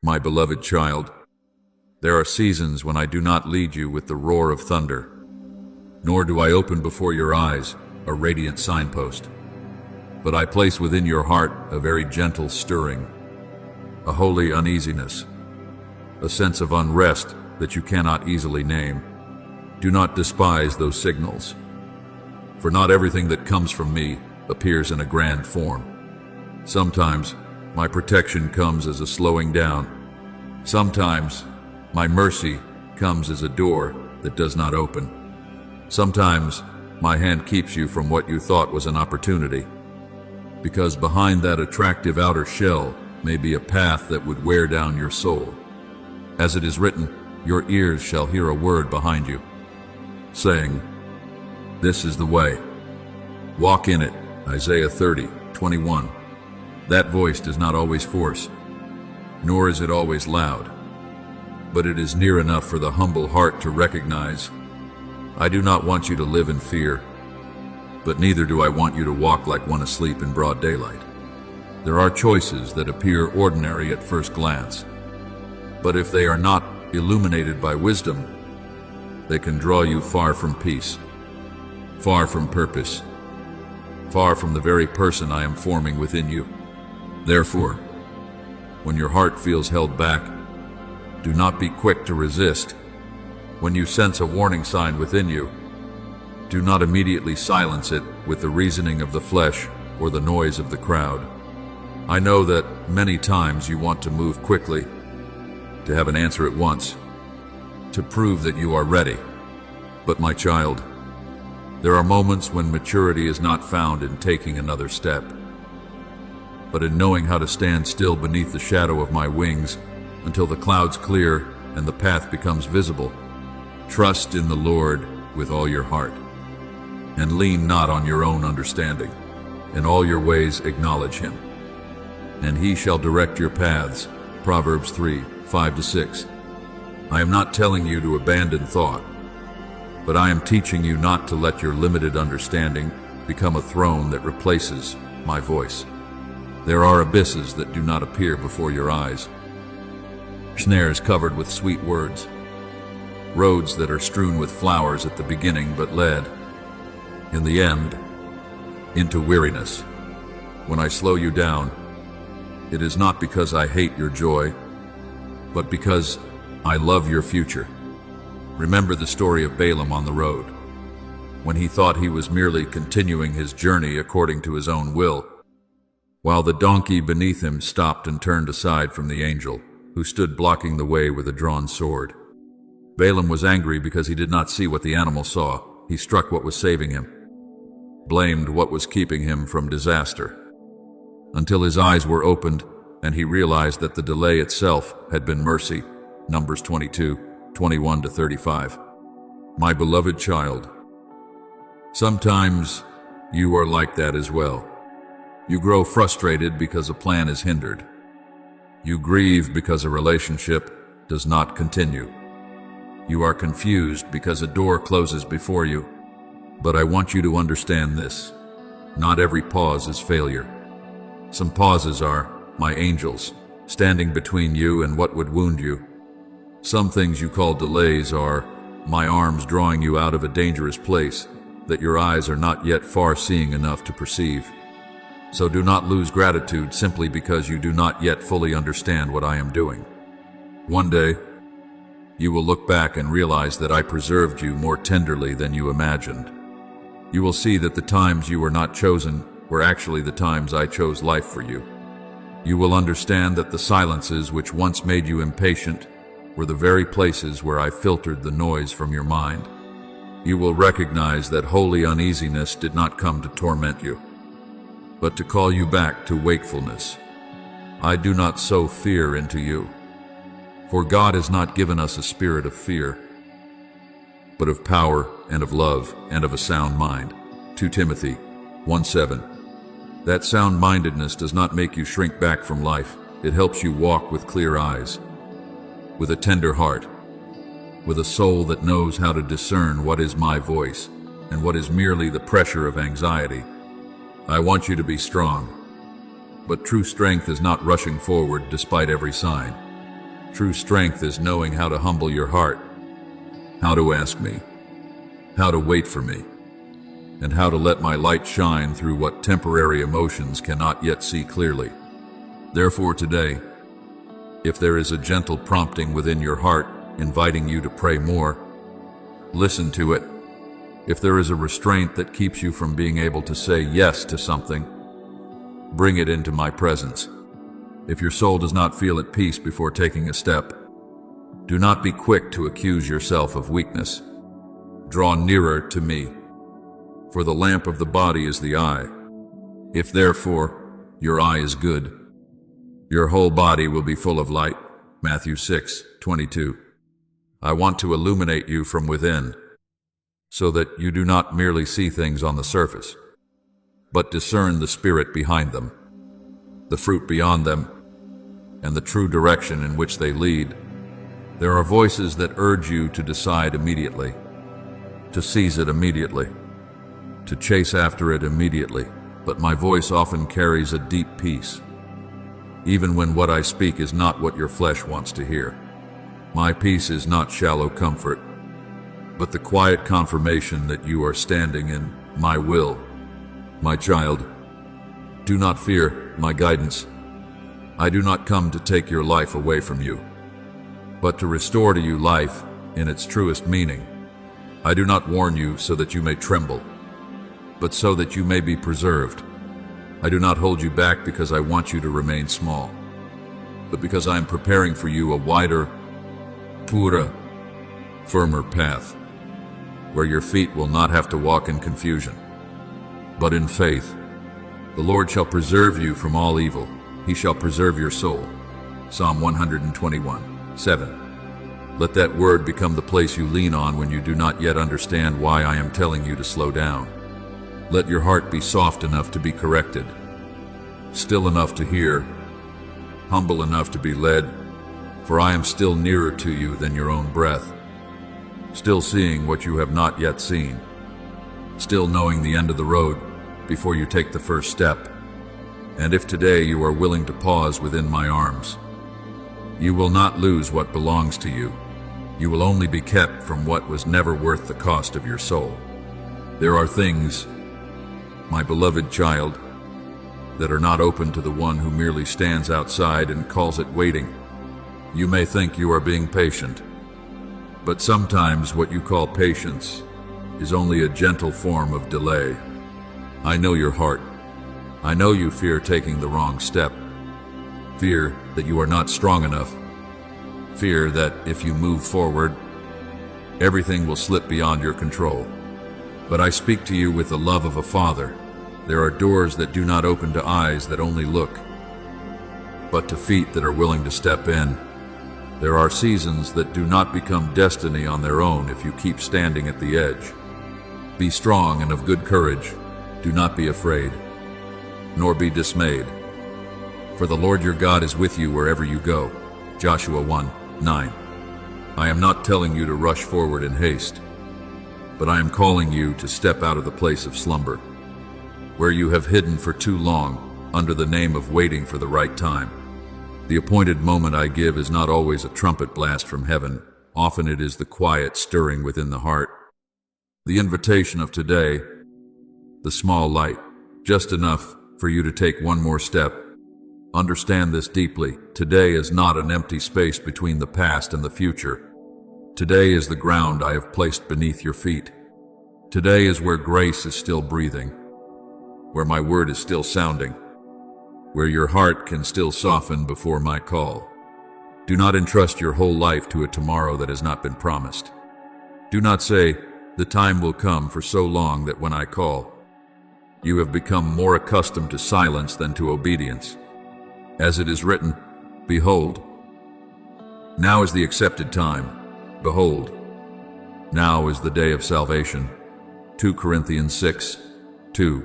My beloved child, there are seasons when I do not lead you with the roar of thunder, nor do I open before your eyes a radiant signpost, but I place within your heart a very gentle stirring, a holy uneasiness, a sense of unrest that you cannot easily name. Do not despise those signals, for not everything that comes from me appears in a grand form. Sometimes my protection comes as a slowing down. Sometimes my mercy comes as a door that does not open. Sometimes my hand keeps you from what you thought was an opportunity, because behind that attractive outer shell may be a path that would wear down your soul. As it is written, your ears shall hear a word behind you, saying, "This is the way. Walk in it." Isaiah 30:21. That voice does not always force, nor is it always loud, but it is near enough for the humble heart to recognize, I do not want you to live in fear, but neither do I want you to walk like one asleep in broad daylight. There are choices that appear ordinary at first glance, but if they are not illuminated by wisdom, they can draw you far from peace, far from purpose, far from the very person I am forming within you. Therefore, when your heart feels held back, do not be quick to resist. When you sense a warning sign within you, do not immediately silence it with the reasoning of the flesh or the noise of the crowd. I know that many times you want to move quickly, to have an answer at once, to prove that you are ready. But my child, there are moments when maturity is not found in taking another step, but in knowing how to stand still beneath the shadow of my wings until the clouds clear and the path becomes visible. Trust in the Lord with all your heart, and lean not on your own understanding. In all your ways acknowledge him, and he shall direct your paths. Proverbs 3:5-6. I am not telling you to abandon thought, but I am teaching you not to let your limited understanding become a throne that replaces my voice. There are abysses that do not appear before your eyes, snares covered with sweet words, roads that are strewn with flowers at the beginning but led, in the end, into weariness. When I slow you down, it is not because I hate your joy, but because I love your future. Remember the story of Balaam on the road, when he thought he was merely continuing his journey according to his own will, while the donkey beneath him stopped and turned aside from the angel, who stood blocking the way with a drawn sword. Balaam was angry because he did not see what the animal saw. He struck what was saving him, blamed what was keeping him from disaster, until his eyes were opened and he realized that the delay itself had been mercy. Numbers 22:21-35. My beloved child, sometimes you are like that as well. You grow frustrated because a plan is hindered. You grieve because a relationship does not continue. You are confused because a door closes before you. But I want you to understand this. Not every pause is failure. Some pauses are my angels, standing between you and what would wound you. Some things you call delays are my arms drawing you out of a dangerous place that your eyes are not yet far-seeing enough to perceive. So do not lose gratitude simply because you do not yet fully understand what I am doing. One day, you will look back and realize that I preserved you more tenderly than you imagined. You will see that the times you were not chosen were actually the times I chose life for you. You will understand that the silences which once made you impatient were the very places where I filtered the noise from your mind. You will recognize that holy uneasiness did not come to torment you, but to call you back to wakefulness. I do not sow fear into you, for God has not given us a spirit of fear, but of power and of love and of a sound mind. 2 Timothy 1:7. That sound-mindedness does not make you shrink back from life. It helps you walk with clear eyes, with a tender heart, with a soul that knows how to discern what is my voice and what is merely the pressure of anxiety. I want you to be strong, but true strength is not rushing forward despite every sign. True strength is knowing how to humble your heart, how to ask me, how to wait for me, and how to let my light shine through what temporary emotions cannot yet see clearly. Therefore today, if there is a gentle prompting within your heart inviting you to pray more, listen to it. If there is a restraint that keeps you from being able to say yes to something, bring it into my presence. If your soul does not feel at peace before taking a step, do not be quick to accuse yourself of weakness. Draw nearer to me, for the lamp of the body is the eye. If therefore your eye is good, your whole body will be full of light. Matthew 6:22. I want to illuminate you from within, so that you do not merely see things on the surface, but discern the spirit behind them, the fruit beyond them, and the true direction in which they lead. There are voices that urge you to decide immediately, to seize it immediately, to chase after it immediately, but my voice often carries a deep peace, even when what I speak is not what your flesh wants to hear. My peace is not shallow comfort, but the quiet confirmation that you are standing in my will. My child, do not fear my guidance. I do not come to take your life away from you, but to restore to you life in its truest meaning. I do not warn you so that you may tremble, but so that you may be preserved. I do not hold you back because I want you to remain small, but because I am preparing for you a wider, purer, firmer path, where your feet will not have to walk in confusion, but in faith. The Lord shall preserve you from all evil. He shall preserve your soul. Psalm 121:7. Let that word become the place you lean on when you do not yet understand why I am telling you to slow down. Let your heart be soft enough to be corrected, still enough to hear, humble enough to be led, for I am still nearer to you than your own breath, still seeing what you have not yet seen, still knowing the end of the road before you take the first step. And if today you are willing to pause within my arms, you will not lose what belongs to you. You will only be kept from what was never worth the cost of your soul. There are things, my beloved child, that are not open to the one who merely stands outside and calls it waiting. You may think you are being patient, but sometimes what you call patience is only a gentle form of delay. I know your heart. I know you fear taking the wrong step. Fear that you are not strong enough. Fear that if you move forward, everything will slip beyond your control. But I speak to you with the love of a father. There are doors that do not open to eyes that only look, but to feet that are willing to step in. There are seasons that do not become destiny on their own if you keep standing at the edge. Be strong and of good courage. Do not be afraid, nor be dismayed. For the Lord your God is with you wherever you go. Joshua 1:9. I am not telling you to rush forward in haste, but I am calling you to step out of the place of slumber, where you have hidden for too long under the name of waiting for the right time. The appointed moment I give is not always a trumpet blast from heaven. Often it is the quiet stirring within the heart. The invitation of today, the small light, just enough for you to take one more step. Understand this deeply. Today is not an empty space between the past and the future. Today is the ground I have placed beneath your feet. Today is where grace is still breathing, where my word is still sounding, where your heart can still soften before my call. Do not entrust your whole life to a tomorrow that has not been promised. Do not say, the time will come, for so long that when I call, you have become more accustomed to silence than to obedience. As it is written, behold, now is the accepted time. Behold, now is the day of salvation. 2 Corinthians 6:2.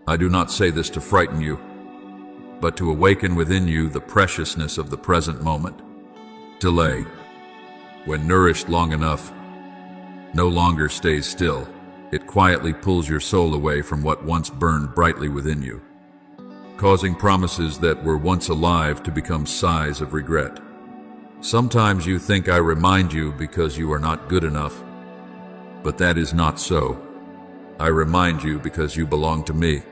I do not say this to frighten you, but to awaken within you the preciousness of the present moment. Delay, when nourished long enough, no longer stays still. It quietly pulls your soul away from what once burned brightly within you, causing promises that were once alive to become sighs of regret. Sometimes you think I remind you because you are not good enough, but that is not so. I remind you because you belong to me.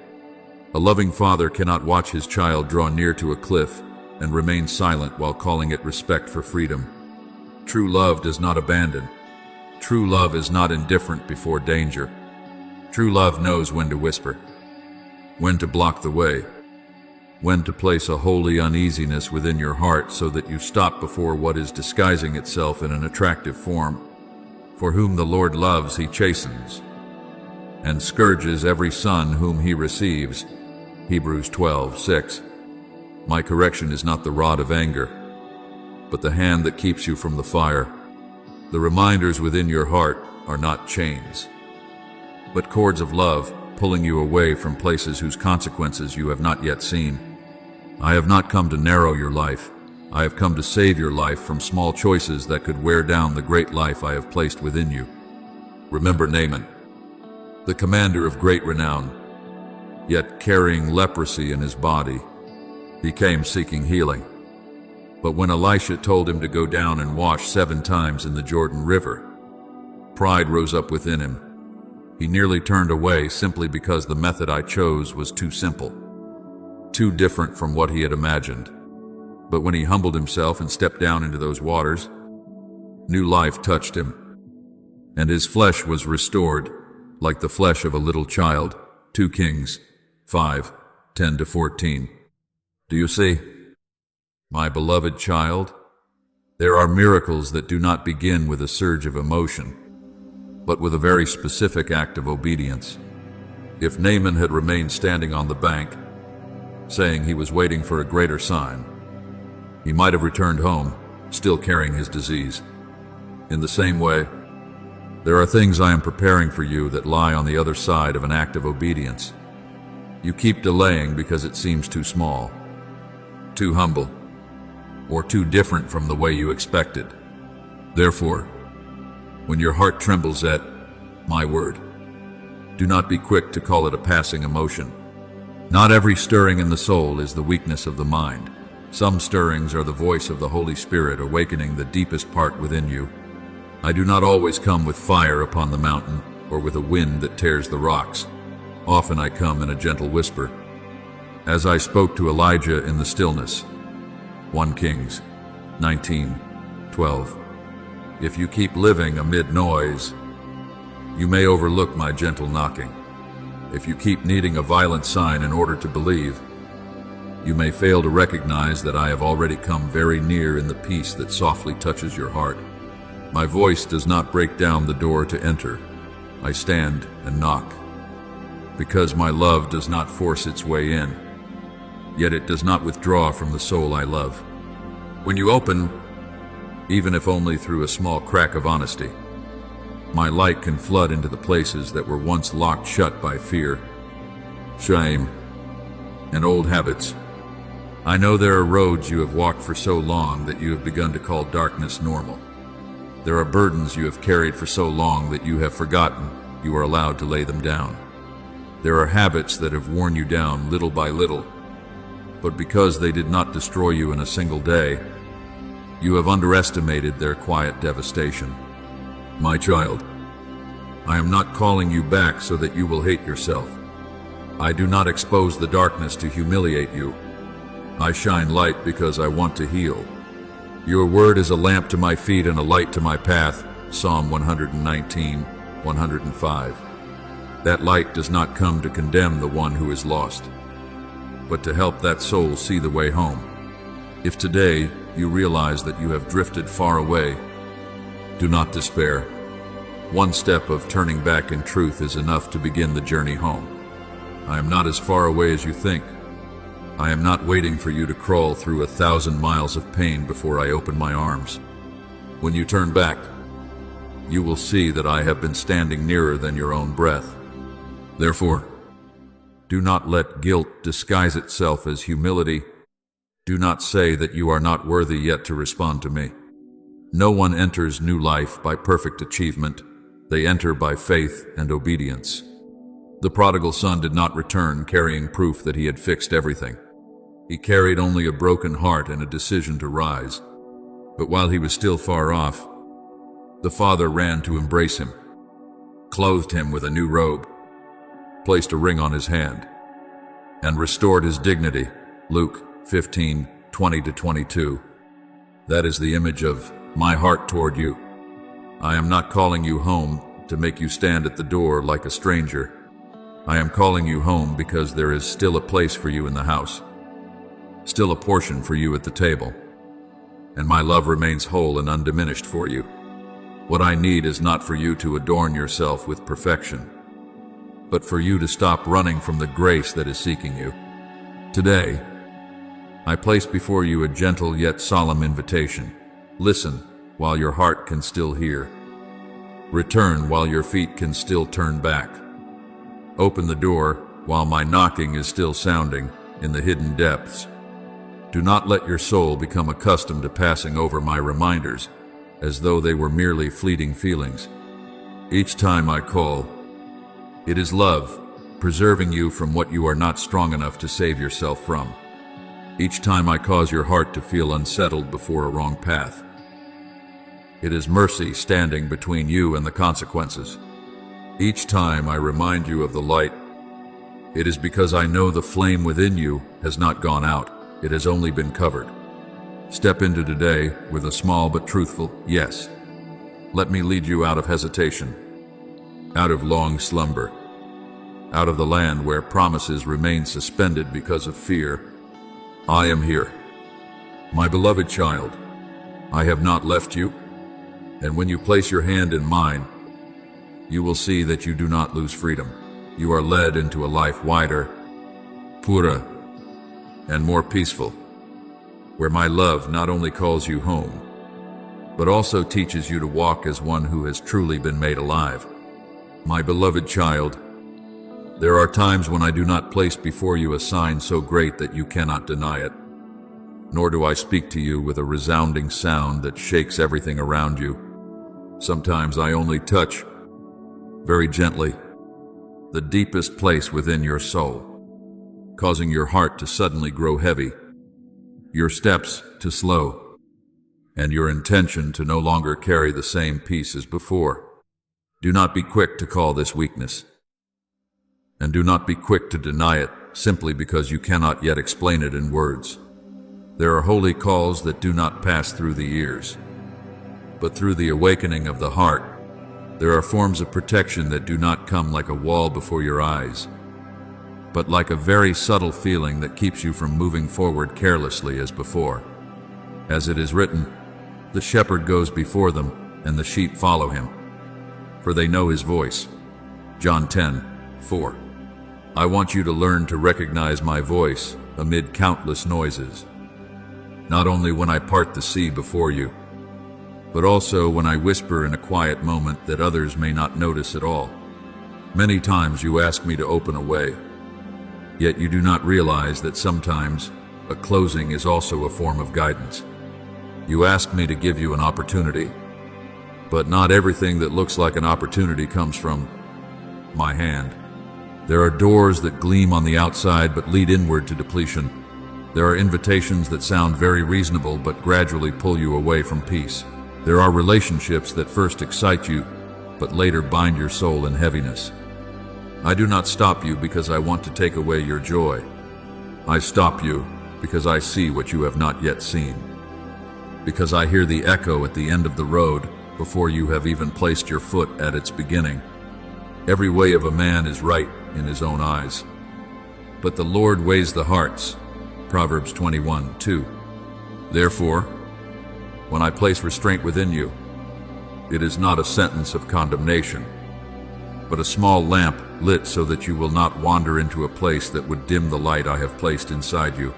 A loving father cannot watch his child draw near to a cliff and remain silent while calling it respect for freedom. True love does not abandon. True love is not indifferent before danger. True love knows when to whisper, when to block the way, when to place a holy uneasiness within your heart so that you stop before what is disguising itself in an attractive form. For whom the Lord loves, he chastens, and scourges every son whom he receives. Hebrews 12:6. My correction is not the rod of anger, but the hand that keeps you from the fire. The reminders within your heart are not chains, but cords of love pulling you away from places whose consequences you have not yet seen. I have not come to narrow your life. I have come to save your life from small choices that could wear down the great life I have placed within you. Remember Naaman, the commander of great renown, yet carrying leprosy in his body. He came seeking healing. But when Elisha told him to go down and wash 7 times in the Jordan River, pride rose up within him. He nearly turned away simply because the method I chose was too simple, too different from what he had imagined. But when he humbled himself and stepped down into those waters, new life touched him, and his flesh was restored like the flesh of a little child. 2 Kings 5:10-14. Do you see? My beloved child, there are miracles that do not begin with a surge of emotion, but with a very specific act of obedience. If Naaman had remained standing on the bank, saying he was waiting for a greater sign, he might have returned home, still carrying his disease. In the same way, there are things I am preparing for you that lie on the other side of an act of obedience. You keep delaying because it seems too small, too humble, or too different from the way you expected. Therefore, when your heart trembles at my word, do not be quick to call it a passing emotion. Not every stirring in the soul is the weakness of the mind. Some stirrings are the voice of the Holy Spirit awakening the deepest part within you. I do not always come with fire upon the mountain or with a wind that tears the rocks. Often I come in a gentle whisper, as I spoke to Elijah in the stillness. 1 Kings 19:12. If you keep living amid noise, you may overlook my gentle knocking. If you keep needing a violent sign in order to believe, you may fail to recognize that I have already come very near in the peace that softly touches your heart. My voice does not break down the door to enter. I stand and knock, because my love does not force its way in, yet it does not withdraw from the soul I love. When you open, even if only through a small crack of honesty, my light can flood into the places that were once locked shut by fear, shame, and old habits. I know there are roads you have walked for so long that you have begun to call darkness normal. There are burdens you have carried for so long that you have forgotten you are allowed to lay them down. There are habits that have worn you down little by little, but because they did not destroy you in a single day, you have underestimated their quiet devastation. My child, I am not calling you back so that you will hate yourself. I do not expose the darkness to humiliate you. I shine light because I want to heal. Your word is a lamp to my feet and a light to my path. Psalm 119:105. That light does not come to condemn the one who is lost, but to help that soul see the way home. If today you realize that you have drifted far away, do not despair. One step of turning back in truth is enough to begin the journey home. I am not as far away as you think. I am not waiting for you to crawl through 1,000 miles of pain before I open my arms. When you turn back, you will see that I have been standing nearer than your own breath. Therefore, do not let guilt disguise itself as humility. Do not say that you are not worthy yet to respond to me. No one enters new life by perfect achievement. They enter by faith and obedience. The prodigal son did not return carrying proof that he had fixed everything. He carried only a broken heart and a decision to rise. But while he was still far off, the father ran to embrace him, clothed him with a new robe, placed a ring on his hand, and restored his dignity. Luke 15:20-22. That is the image of my heart toward you. I am not calling you home to make you stand at the door like a stranger. I am calling you home because there is still a place for you in the house, still a portion for you at the table, and my love remains whole and undiminished for you. What I need is not for you to adorn yourself with perfection, but for you to stop running from the grace that is seeking you. Today, I place before you a gentle yet solemn invitation. Listen while your heart can still hear. Return while your feet can still turn back. Open the door while my knocking is still sounding in the hidden depths. Do not let your soul become accustomed to passing over my reminders as though they were merely fleeting feelings. Each time I call, it is love, preserving you from what you are not strong enough to save yourself from. Each time I cause your heart to feel unsettled before a wrong path, it is mercy standing between you and the consequences. Each time I remind you of the light, it is because I know the flame within you has not gone out, it has only been covered. Step into today with a small but truthful yes. Let me lead you out of hesitation, out of long slumber, out of the land where promises remain suspended because of fear. I am here. My beloved child, I have not left you, and when you place your hand in mine, you will see that you do not lose freedom. You are led into a life wider, purer, and more peaceful, where my love not only calls you home, but also teaches you to walk as one who has truly been made alive. My beloved child, there are times when I do not place before you a sign so great that you cannot deny it, nor do I speak to you with a resounding sound that shakes everything around you. Sometimes I only touch, very gently, the deepest place within your soul, causing your heart to suddenly grow heavy, your steps to slow, and your intention to no longer carry the same peace as before. Do not be quick to call this weakness, and do not be quick to deny it simply because you cannot yet explain it in words. There are holy calls that do not pass through the ears, but through the awakening of the heart. There are forms of protection that do not come like a wall before your eyes, but like a very subtle feeling that keeps you from moving forward carelessly as before. As it is written, the shepherd goes before them, and the sheep follow him, for they know his voice. John 10:4. I want you to learn to recognize my voice amid countless noises, not only when I part the sea before you, but also when I whisper in a quiet moment that others may not notice at all. Many times you ask me to open a way, yet you do not realize that sometimes a closing is also a form of guidance. You ask me to give you an opportunity, but not everything that looks like an opportunity comes from my hand. There are doors that gleam on the outside but lead inward to depletion. There are invitations that sound very reasonable but gradually pull you away from peace. There are relationships that first excite you but later bind your soul in heaviness. I do not stop you because I want to take away your joy. I stop you because I see what you have not yet seen, because I hear the echo at the end of the road before you have even placed your foot at its beginning. Every way of a man is right in his own eyes, but the Lord weighs the hearts. Proverbs 21:2. Therefore, when I place restraint within you, it is not a sentence of condemnation, but a small lamp lit so that you will not wander into a place that would dim the light I have placed inside you.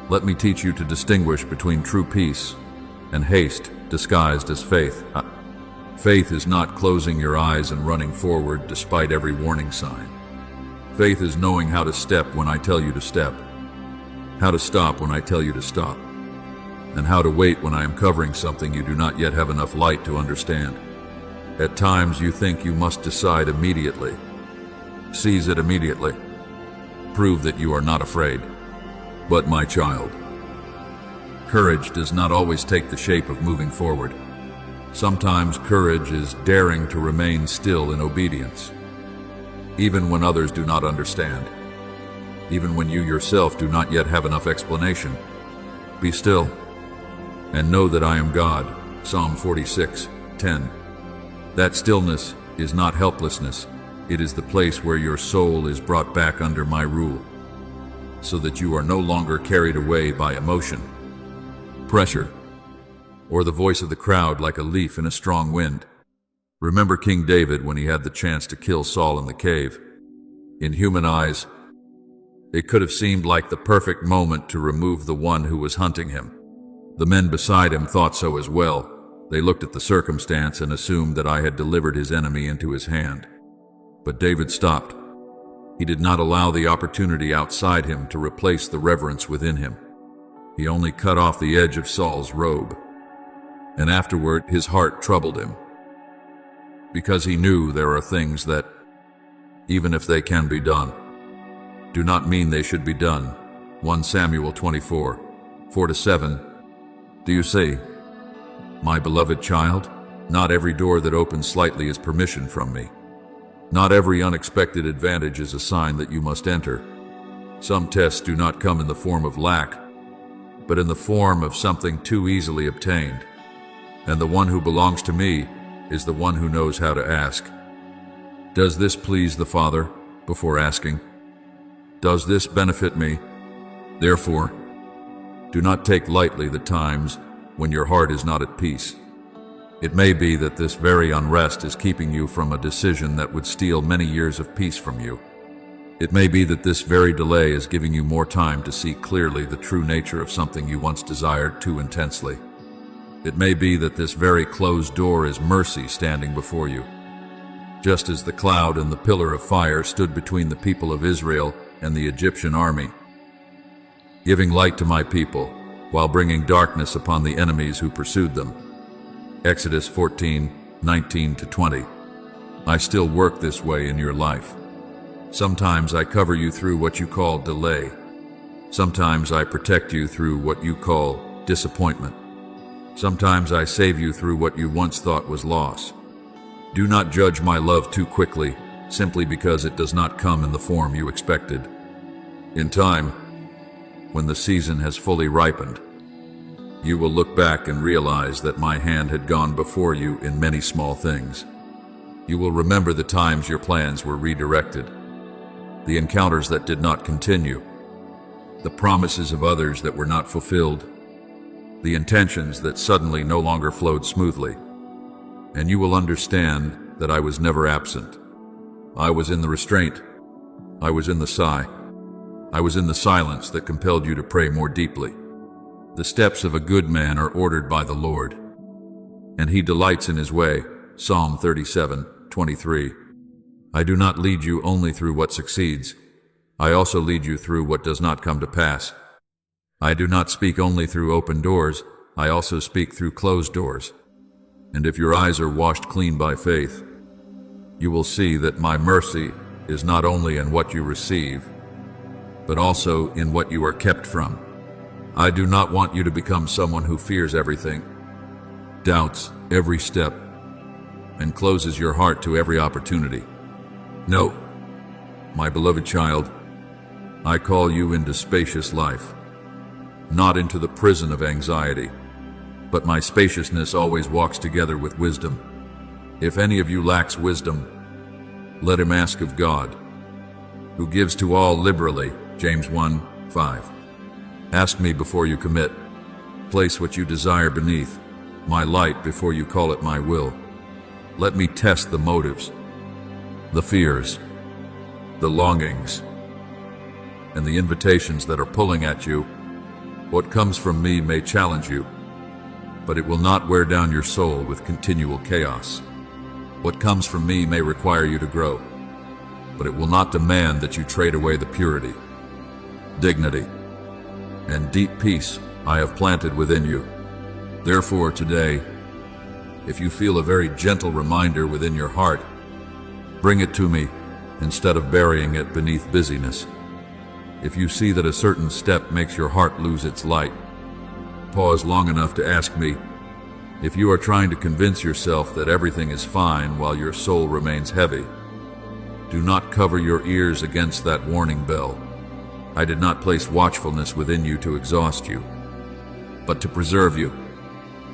Let me teach you to distinguish between true peace and haste disguised as faith. Faith is not closing your eyes and running forward despite every warning sign. Faith is knowing how to step when I tell you to step, how to stop when I tell you to stop, and how to wait when I am covering something you do not yet have enough light to understand. At times you think you must decide immediately. Seize it immediately. Prove that you are not afraid. But my child, courage does not always take the shape of moving forward. Sometimes courage is daring to remain still in obedience, even when others do not understand, even when you yourself do not yet have enough explanation. Be still and know that I am God. Psalm 46:10. That stillness is not helplessness. It is the place where your soul is brought back under my rule, so that you are no longer carried away by emotion, pressure, or the voice of the crowd like a leaf in a strong wind. Remember King David when he had the chance to kill Saul in the cave. In human eyes, it could have seemed like the perfect moment to remove the one who was hunting him. The men beside him thought so as well. They looked at the circumstance and assumed that I had delivered his enemy into his hand. But David stopped. He did not allow the opportunity outside him to replace the reverence within him. He only cut off the edge of Saul's robe. And afterward, his heart troubled him, because he knew there are things that, even if they can be done, do not mean they should be done. 1 Samuel 24:4-7. Do you see, my beloved child? Not every door that opens slightly is permission from me. Not every unexpected advantage is a sign that you must enter. Some tests do not come in the form of lack, but in the form of something too easily obtained. And the one who belongs to me is the one who knows how to ask. Does this please the Father before asking? Does this benefit me? Therefore, do not take lightly the times when your heart is not at peace. It may be that this very unrest is keeping you from a decision that would steal many years of peace from you. It may be that this very delay is giving you more time to see clearly the true nature of something you once desired too intensely. It may be that this very closed door is mercy standing before you. Just as the cloud and the pillar of fire stood between the people of Israel and the Egyptian army, giving light to my people while bringing darkness upon the enemies who pursued them. Exodus 14:19-20. I still work this way in your life. Sometimes I cover you through what you call delay. Sometimes I protect you through what you call disappointment. Sometimes I save you through what you once thought was loss. Do not judge my love too quickly, simply because it does not come in the form you expected. In time, when the season has fully ripened, you will look back and realize that my hand had gone before you in many small things. You will remember the times your plans were redirected, the encounters that did not continue, the promises of others that were not fulfilled, the intentions that suddenly no longer flowed smoothly. And you will understand that I was never absent. I was in the restraint. I was in the sigh. I was in the silence that compelled you to pray more deeply. The steps of a good man are ordered by the Lord, and he delights in his way. Psalm 37:23. I do not lead you only through what succeeds. I also lead you through what does not come to pass. I do not speak only through open doors. I also speak through closed doors. And if your eyes are washed clean by faith, you will see that my mercy is not only in what you receive, but also in what you are kept from. I do not want you to become someone who fears everything, doubts every step, and closes your heart to every opportunity. No, my beloved child, I call you into spacious life, not into the prison of anxiety, but my spaciousness always walks together with wisdom. If any of you lacks wisdom, let him ask of God, who gives to all liberally. James 1:5. Ask me before you commit. Place what you desire beneath my light before you call it my will. Let me test the motives, the fears, the longings, and the invitations that are pulling at you. What comes from me may challenge you, but it will not wear down your soul with continual chaos. What comes from me may require you to grow, but it will not demand that you trade away the purity, dignity, and deep peace I have planted within you. Therefore today, if you feel a very gentle reminder within your heart, bring it to me instead of burying it beneath busyness. If you see that a certain step makes your heart lose its light, pause long enough to ask me, if you are trying to convince yourself that everything is fine while your soul remains heavy, do not cover your ears against that warning bell. I did not place watchfulness within you to exhaust you, but to preserve you.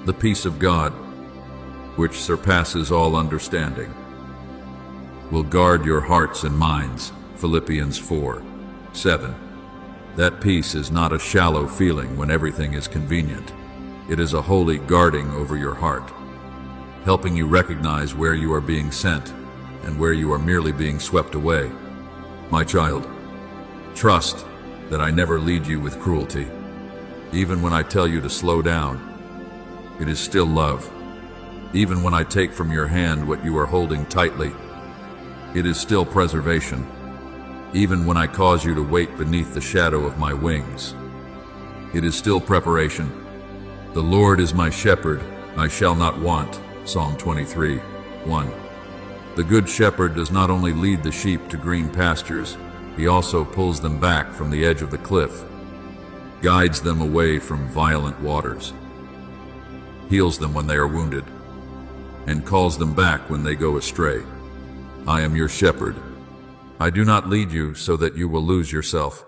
The peace of God, which surpasses all understanding, will guard your hearts and minds. Philippians 4:7. That peace is not a shallow feeling when everything is convenient. It is a holy guarding over your heart, helping you recognize where you are being sent and where you are merely being swept away. My child, trust that I never lead you with cruelty. Even when I tell you to slow down, it is still love. Even when I take from your hand what you are holding tightly, it is still preservation. Even when I cause you to wait beneath the shadow of my wings, it is still preparation. The Lord is my shepherd, I shall not want. Psalm 23:1. The good shepherd does not only lead the sheep to green pastures, he also pulls them back from the edge of the cliff, guides them away from violent waters, heals them when they are wounded, and calls them back when they go astray. I am your shepherd. I do not lead you so that you will lose yourself,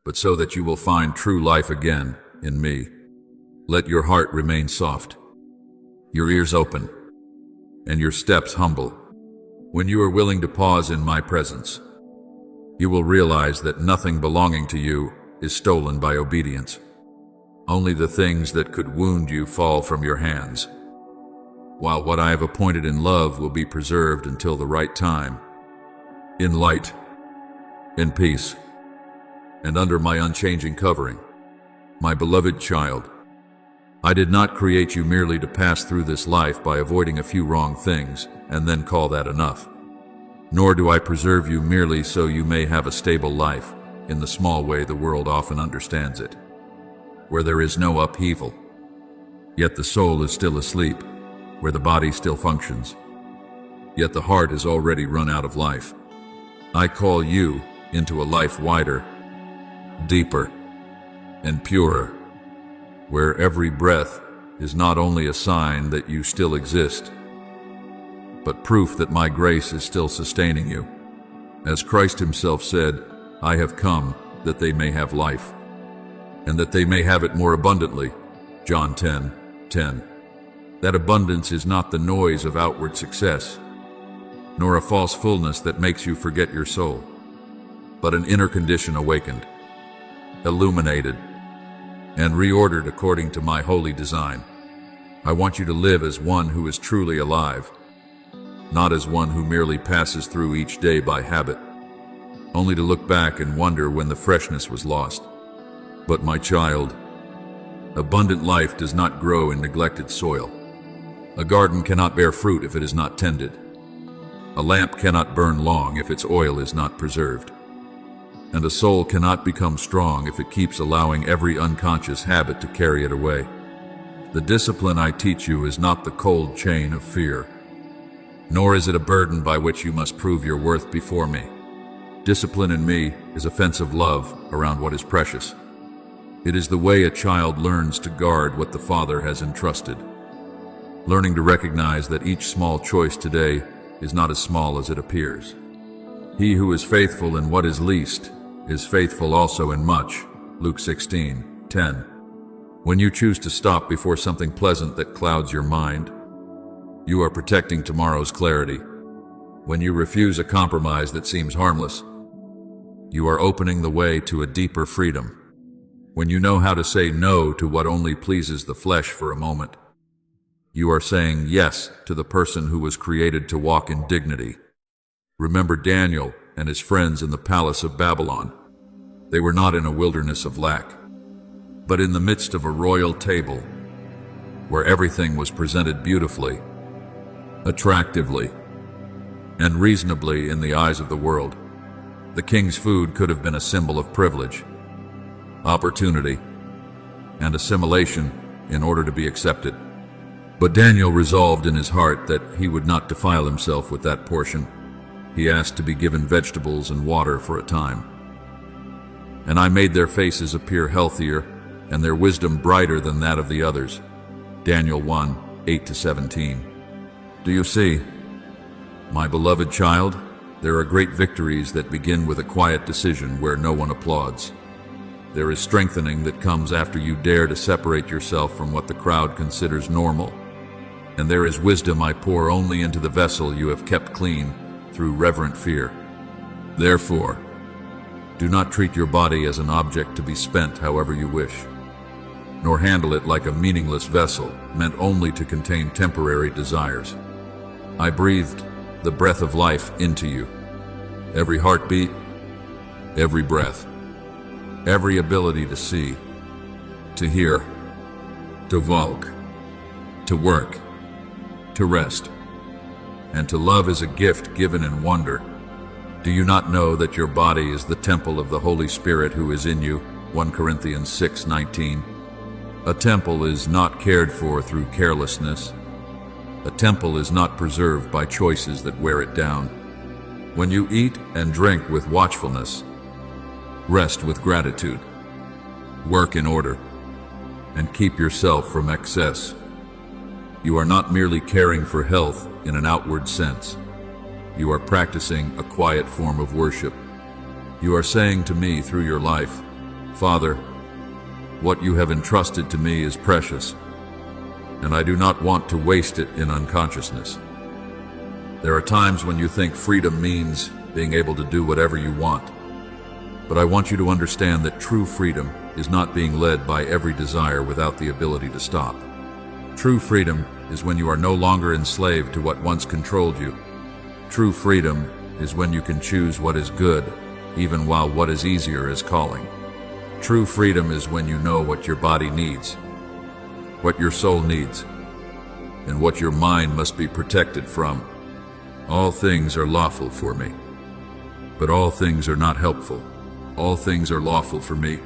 but so that you will find true life again in me. Let your heart remain soft, your ears open, and your steps humble. When you are willing to pause in my presence, you will realize that nothing belonging to you is stolen by obedience. Only the things that could wound you fall from your hands, while what I have appointed in love will be preserved until the right time, in light, in peace, and under my unchanging covering. My beloved child, I did not create you merely to pass through this life by avoiding a few wrong things and then call that enough. Nor do I preserve you merely so you may have a stable life, in the small way the world often understands it, where there is no upheaval, yet the soul is still asleep, where the body still functions, yet the heart has already run out of life. I call you into a life wider, deeper, and purer, where every breath is not only a sign that you still exist, but proof that my grace is still sustaining you. As Christ himself said, I have come that they may have life, and that they may have it more abundantly. John 10:10. That abundance is not the noise of outward success, nor a false fullness that makes you forget your soul, but an inner condition awakened, illuminated, and reordered according to my holy design. I want you to live as one who is truly alive, not as one who merely passes through each day by habit, only to look back and wonder when the freshness was lost. But my child, abundant life does not grow in neglected soil. A garden cannot bear fruit if it is not tended. A lamp cannot burn long if its oil is not preserved. And a soul cannot become strong if it keeps allowing every unconscious habit to carry it away. The discipline I teach you is not the cold chain of fear, nor is it a burden by which you must prove your worth before me. Discipline in me is offensive love around what is precious. It is the way a child learns to guard what the Father has entrusted, learning to recognize that each small choice today is not as small as it appears. He who is faithful in what is least is faithful also in much. Luke 16:10. When you choose to stop before something pleasant that clouds your mind, you are protecting tomorrow's clarity. When you refuse a compromise that seems harmless, you are opening the way to a deeper freedom. When you know how to say no to what only pleases the flesh for a moment, you are saying yes to the person who was created to walk in dignity. Remember Daniel and his friends in the palace of Babylon. They were not in a wilderness of lack, but in the midst of a royal table where everything was presented beautifully, attractively, and reasonably in the eyes of the world. The king's food could have been a symbol of privilege, opportunity, and assimilation in order to be accepted. But Daniel resolved in his heart that he would not defile himself with that portion. He asked to be given vegetables and water for a time. And I made their faces appear healthier and their wisdom brighter than that of the others. Daniel 1, 8-17. Do you see? My beloved child, there are great victories that begin with a quiet decision where no one applauds. There is strengthening that comes after you dare to separate yourself from what the crowd considers normal. And there is wisdom I pour only into the vessel you have kept clean through reverent fear. Therefore, do not treat your body as an object to be spent however you wish, nor handle it like a meaningless vessel meant only to contain temporary desires. I breathed the breath of life into you. Every heartbeat, every breath, every ability to see, to hear, to walk, to work, to rest, and to love is a gift given in wonder. Do you not know that your body is the temple of the Holy Spirit who is in you? 1 Corinthians 6:19. A temple is not cared for through carelessness. A temple is not preserved by choices that wear it down. When you eat and drink with watchfulness, rest with gratitude, work in order, and keep yourself from excess. You are not merely caring for health in an outward sense. You are practicing a quiet form of worship. You are saying to me through your life, Father, what you have entrusted to me is precious, and I do not want to waste it in unconsciousness. There are times when you think freedom means being able to do whatever you want, but I want you to understand that true freedom is not being led by every desire without the ability to stop. True freedom is when you are no longer enslaved to what once controlled you. True freedom is when you can choose what is good, even while what is easier is calling. True freedom is when you know what your body needs, what your soul needs, and what your mind must be protected from. All things are lawful for me, but all things are not helpful. All things are lawful for me,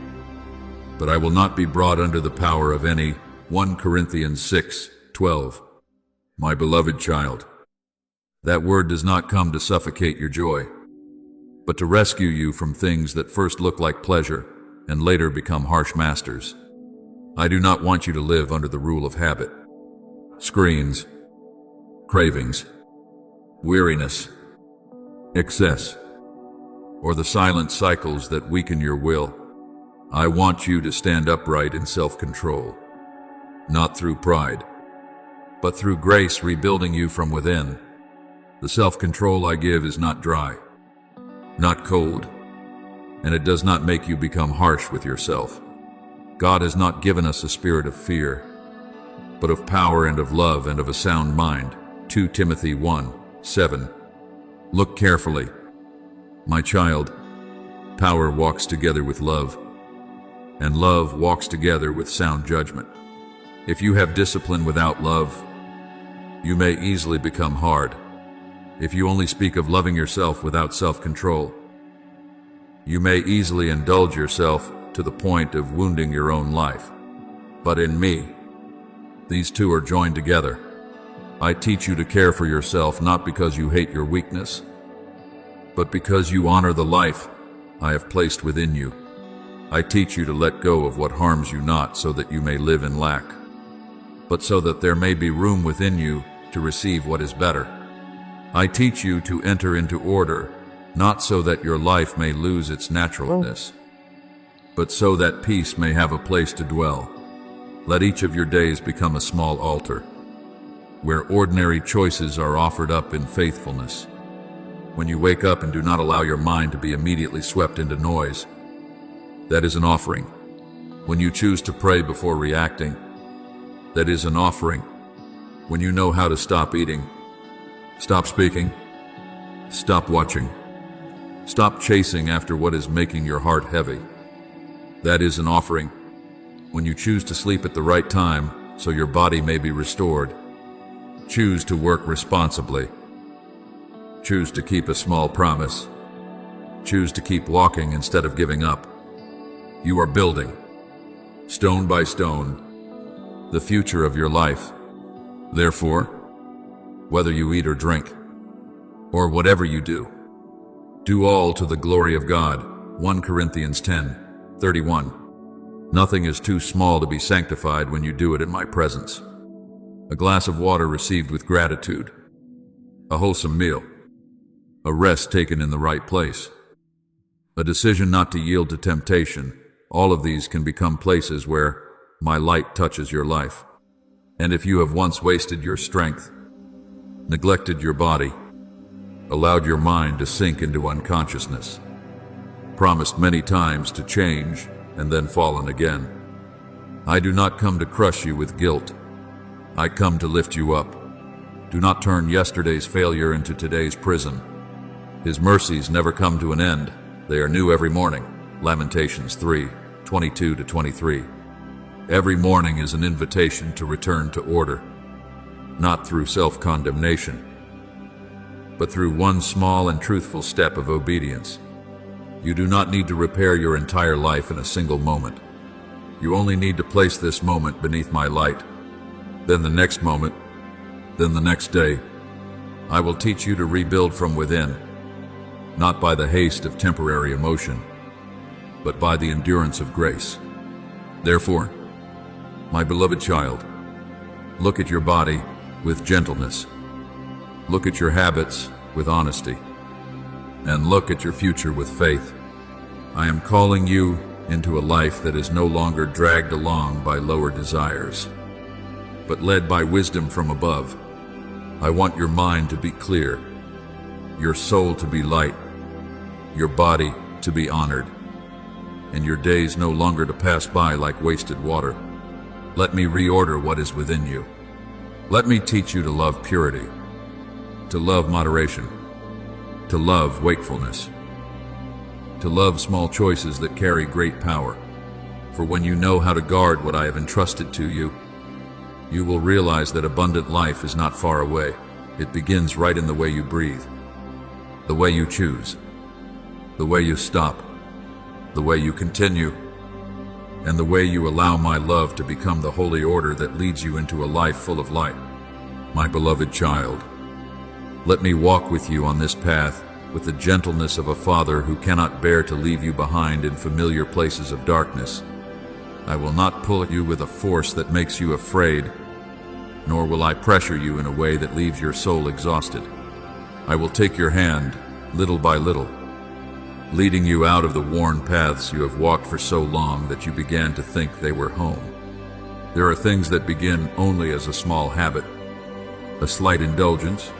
but I will not be brought under the power of any. 1 Corinthians 6:12. My beloved child, that word does not come to suffocate your joy, but to rescue you from things that first look like pleasure and later become harsh masters. I do not want you to live under the rule of habit, screens, cravings, weariness, excess, or the silent cycles that weaken your will. I want you to stand upright in self-control, not through pride, but through grace rebuilding you from within. The self-control I give is not dry, not cold, and it does not make you become harsh with yourself. God has not given us a spirit of fear, but of power and of love and of a sound mind. 2 Timothy 1:7. Look carefully, my child. Power walks together with love, and love walks together with sound judgment. If you have discipline without love, you may easily become hard. If you only speak of loving yourself without self-control, you may easily indulge yourself to the point of wounding your own life. But in me, these two are joined together. I teach you to care for yourself not because you hate your weakness, but because you honor the life I have placed within you. I teach you to let go of what harms you not so that you may live in lack, but so that there may be room within you to receive what is better. I teach you to enter into order, not so that your life may lose its naturalness, but so that peace may have a place to dwell. Let each of your days become a small altar, where ordinary choices are offered up in faithfulness. When you wake up and do not allow your mind to be immediately swept into noise, that is an offering. When you choose to pray before reacting, that is an offering. When you know how to stop eating, stop speaking, stop watching, stop chasing after what is making your heart heavy, that is an offering. When you choose to sleep at the right time so your body may be restored, choose to work responsibly, choose to keep a small promise, choose to keep walking instead of giving up, you are building, stone by stone, the future of your life. Therefore, whether you eat or drink, or whatever you do all to the glory of God. 1 Corinthians 10:31. Nothing is too small to be sanctified when you do it in my presence. A glass of water received with gratitude, a wholesome meal, a rest taken in the right place, a decision not to yield to temptation. All of these can become places where my light touches your life. And if you have once wasted your strength, neglected your body, allowed your mind to sink into unconsciousness, promised many times to change, and then fallen again, I do not come to crush you with guilt. I come to lift you up. Do not turn yesterday's failure into today's prison. His mercies never come to an end. They are new every morning. Lamentations 3:22-23. Every morning is an invitation to return to order, not through self-condemnation, but through one small and truthful step of obedience. You do not need to repair your entire life in a single moment. You only need to place this moment beneath my light. Then the next moment, then the next day, I will teach you to rebuild from within, not by the haste of temporary emotion, but by the endurance of grace. Therefore, my beloved child, look at your body with gentleness. Look at your habits with honesty. And look at your future with faith. I am calling you into a life that is no longer dragged along by lower desires, but led by wisdom from above. I want your mind to be clear, your soul to be light, your body to be honored, and your days no longer to pass by like wasted water. Let me reorder what is within you. Let me teach you to love purity, to love moderation, to love wakefulness, to love small choices that carry great power. For when you know how to guard what I have entrusted to you, you will realize that abundant life is not far away. It begins right in the way you breathe, the way you choose, the way you stop, the way you continue, and the way you allow my love to become the holy order that leads you into a life full of light. My beloved child, let me walk with you on this path with the gentleness of a father who cannot bear to leave you behind in familiar places of darkness. I will not pull at you with a force that makes you afraid, nor will I pressure you in a way that leaves your soul exhausted. I will take your hand, little by little, leading you out of the worn paths you have walked for so long that you began to think they were home. There are things that begin only as a small habit, a slight indulgence,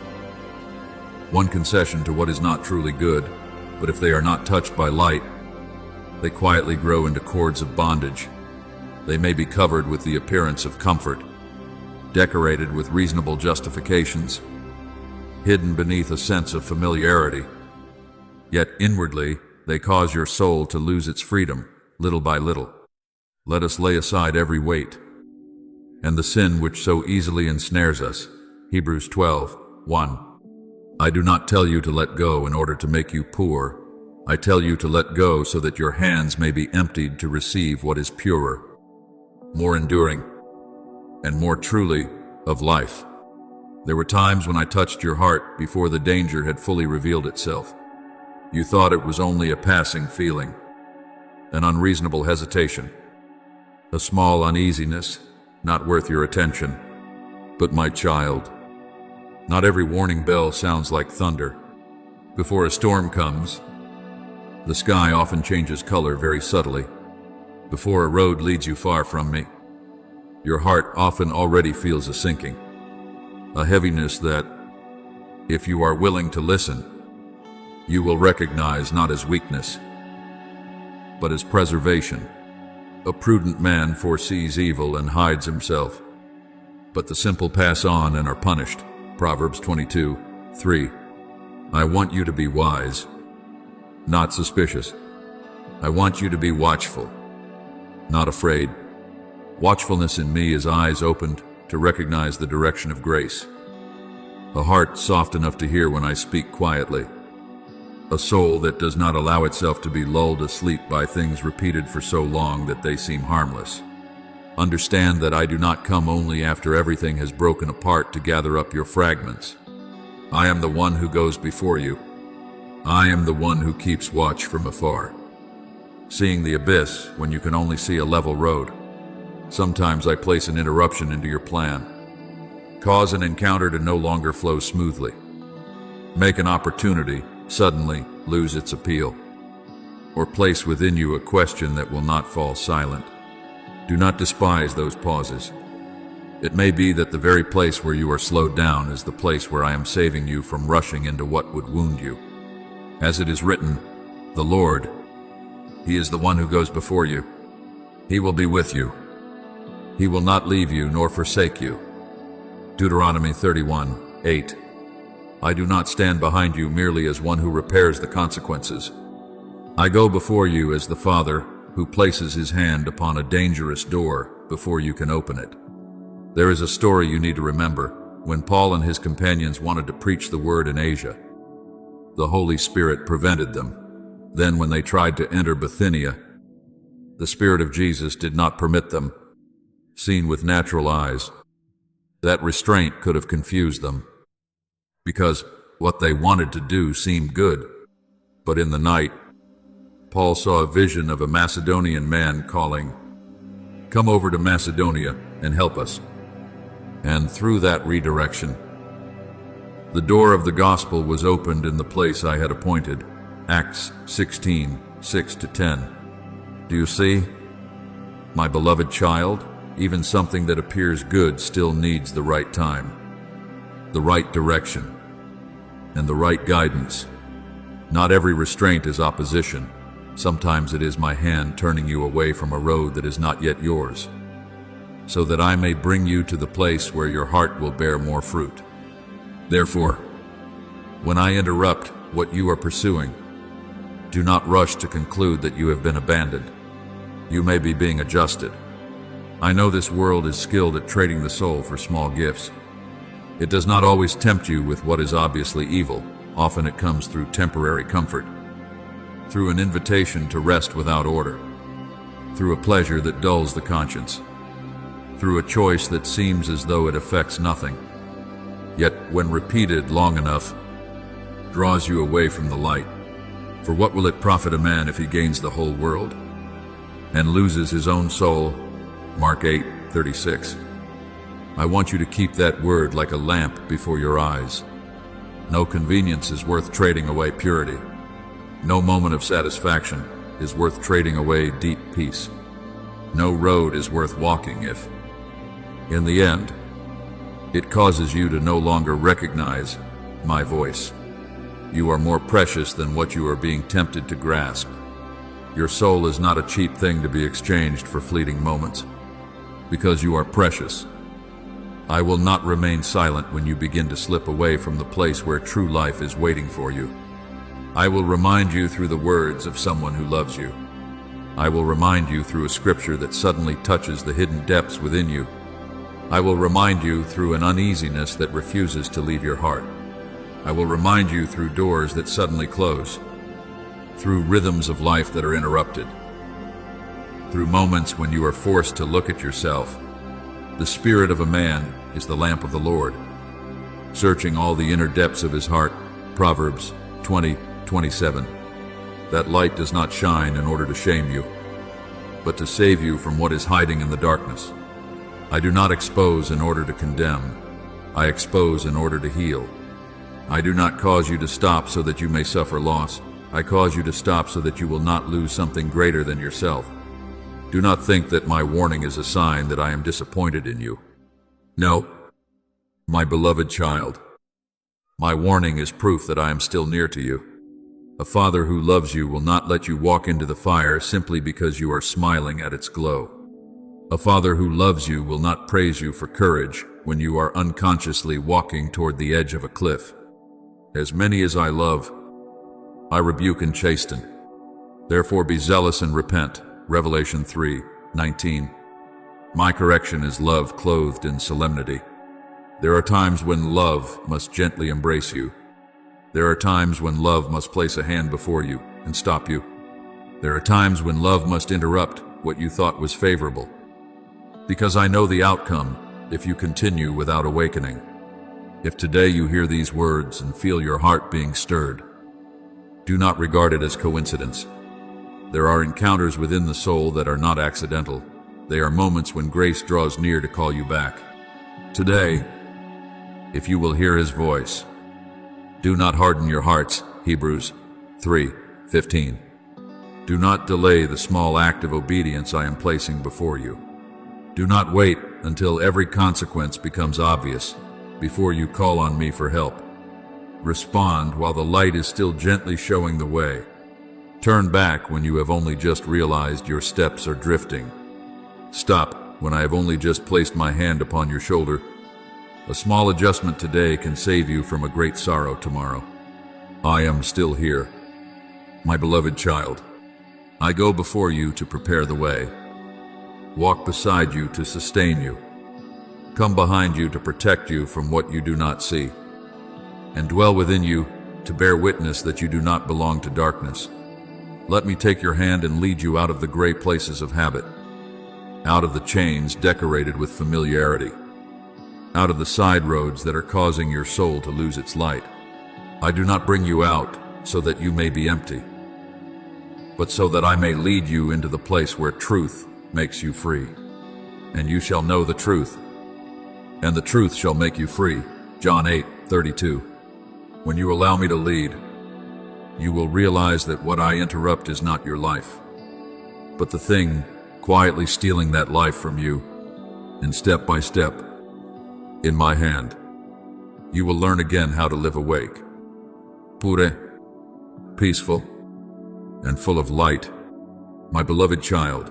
one concession to what is not truly good, but if they are not touched by light, they quietly grow into cords of bondage. They may be covered with the appearance of comfort, decorated with reasonable justifications, hidden beneath a sense of familiarity. Yet inwardly, they cause your soul to lose its freedom, little by little. Let us lay aside every weight and the sin which so easily ensnares us. Hebrews 12:1. I do not tell you to let go in order to make you poor. I tell you to let go so that your hands may be emptied to receive what is purer, more enduring, and more truly of life. There were times when I touched your heart before the danger had fully revealed itself. You thought it was only a passing feeling, an unreasonable hesitation, a small uneasiness, not worth your attention. But my child, not every warning bell sounds like thunder. Before a storm comes, the sky often changes color very subtly. Before a road leads you far from me, your heart often already feels a sinking, a heaviness that, if you are willing to listen, you will recognize not as weakness, but as preservation. A prudent man foresees evil and hides himself, but the simple pass on and are punished. Proverbs 22:3. I want you to be wise, not suspicious. I want you to be watchful, not afraid. Watchfulness in me is eyes opened to recognize the direction of grace, a heart soft enough to hear when I speak quietly, a soul that does not allow itself to be lulled asleep by things repeated for so long that they seem harmless. Understand that I do not come only after everything has broken apart to gather up your fragments. I am the one who goes before you. I am the one who keeps watch from afar. seeing the abyss when you can only see a level road. Sometimes I place an interruption into your plan, cause an encounter to no longer flow smoothly, make an opportunity suddenly lose its appeal, or place within you a question that will not fall silent. Do not despise those pauses. It may be that the very place where you are slowed down is the place where I am saving you from rushing into what would wound you. As it is written, the Lord, He is the one who goes before you. He will be with you. He will not leave you nor forsake you. Deuteronomy 31:8. I do not stand behind you merely as one who repairs the consequences. I go before you as the Father who places his hand upon a dangerous door before you can open it. There is a story you need to remember. When Paul and his companions wanted to preach the word in Asia, the Holy Spirit prevented them. Then when they tried to enter Bithynia, the Spirit of Jesus did not permit them. Seen with natural eyes, that restraint could have confused them, because what they wanted to do seemed good. But in the night, Paul saw a vision of a Macedonian man calling, "Come over to Macedonia and help us." And through that redirection, the door of the gospel was opened in the place I had appointed. Acts 16:6-10. Do you see? My beloved child, even something that appears good still needs the right time, the right direction, and the right guidance. Not every restraint is opposition. Sometimes it is my hand turning you away from a road that is not yet yours, so that I may bring you to the place where your heart will bear more fruit. Therefore, when I interrupt what you are pursuing, do not rush to conclude that you have been abandoned. You may be being adjusted. I know this world is skilled at trading the soul for small gifts. It does not always tempt you with what is obviously evil. Often it comes through temporary comfort, through an invitation to rest without order, through a pleasure that dulls the conscience, through a choice that seems as though it affects nothing, yet when repeated long enough, draws you away from the light. For what will it profit a man if he gains the whole world and loses his own soul? Mark 8:36. I want you to keep that word like a lamp before your eyes. No convenience is worth trading away purity. No moment of satisfaction is worth trading away deep peace. No road is worth walking if, in the end, it causes you to no longer recognize my voice. You are more precious than what you are being tempted to grasp. Your soul is not a cheap thing to be exchanged for fleeting moments. Because you are precious, I will not remain silent when you begin to slip away from the place where true life is waiting for you. I will remind you through the words of someone who loves you. I will remind you through a scripture that suddenly touches the hidden depths within you. I will remind you through an uneasiness that refuses to leave your heart. I will remind you through doors that suddenly close, through rhythms of life that are interrupted, through moments when you are forced to look at yourself. The spirit of a man is the lamp of the Lord, searching all the inner depths of his heart. Proverbs 20:27. That light does not shine in order to shame you, but to save you from what is hiding in the darkness. I do not expose in order to condemn. I expose in order to heal. I do not cause you to stop so that you may suffer loss. I cause you to stop so that you will not lose something greater than yourself. Do not think that my warning is a sign that I am disappointed in you. No, my beloved child. My warning is proof that I am still near to you. A father who loves you will not let you walk into the fire simply because you are smiling at its glow. A father who loves you will not praise you for courage when you are unconsciously walking toward the edge of a cliff. As many as I love, I rebuke and chasten. Therefore be zealous and repent. Revelation 3:19. My correction is love clothed in solemnity. There are times when love must gently embrace you. There are times when love must place a hand before you and stop you. There are times when love must interrupt what you thought was favorable. Because I know the outcome if you continue without awakening. If today you hear these words and feel your heart being stirred, do not regard it as coincidence. There are encounters within the soul that are not accidental. They are moments when grace draws near to call you back. Today, if you will hear his voice, do not harden your hearts, Hebrews 3:15. Do not delay the small act of obedience I am placing before you. Do not wait until every consequence becomes obvious before you call on me for help. Respond while the light is still gently showing the way. Turn back when you have only just realized your steps are drifting. Stop when I have only just placed my hand upon your shoulder. A small adjustment today can save you from a great sorrow tomorrow. I am still here, my beloved child. I go before you to prepare the way, walk beside you to sustain you, come behind you to protect you from what you do not see, and dwell within you to bear witness that you do not belong to darkness. Let me take your hand and lead you out of the gray places of habit, out of the chains decorated with familiarity, out of the side roads that are causing your soul to lose its light. I do not bring you out so that you may be empty, but so that I may lead you into the place where truth makes you free. And you shall know the truth, and the truth shall make you free. John 8:32. When you allow me to lead, you will realize that what I interrupt is not your life, but the thing quietly stealing that life from you, and step by step, in my hand, you will learn again how to live awake, pure, peaceful, and full of light. My beloved child,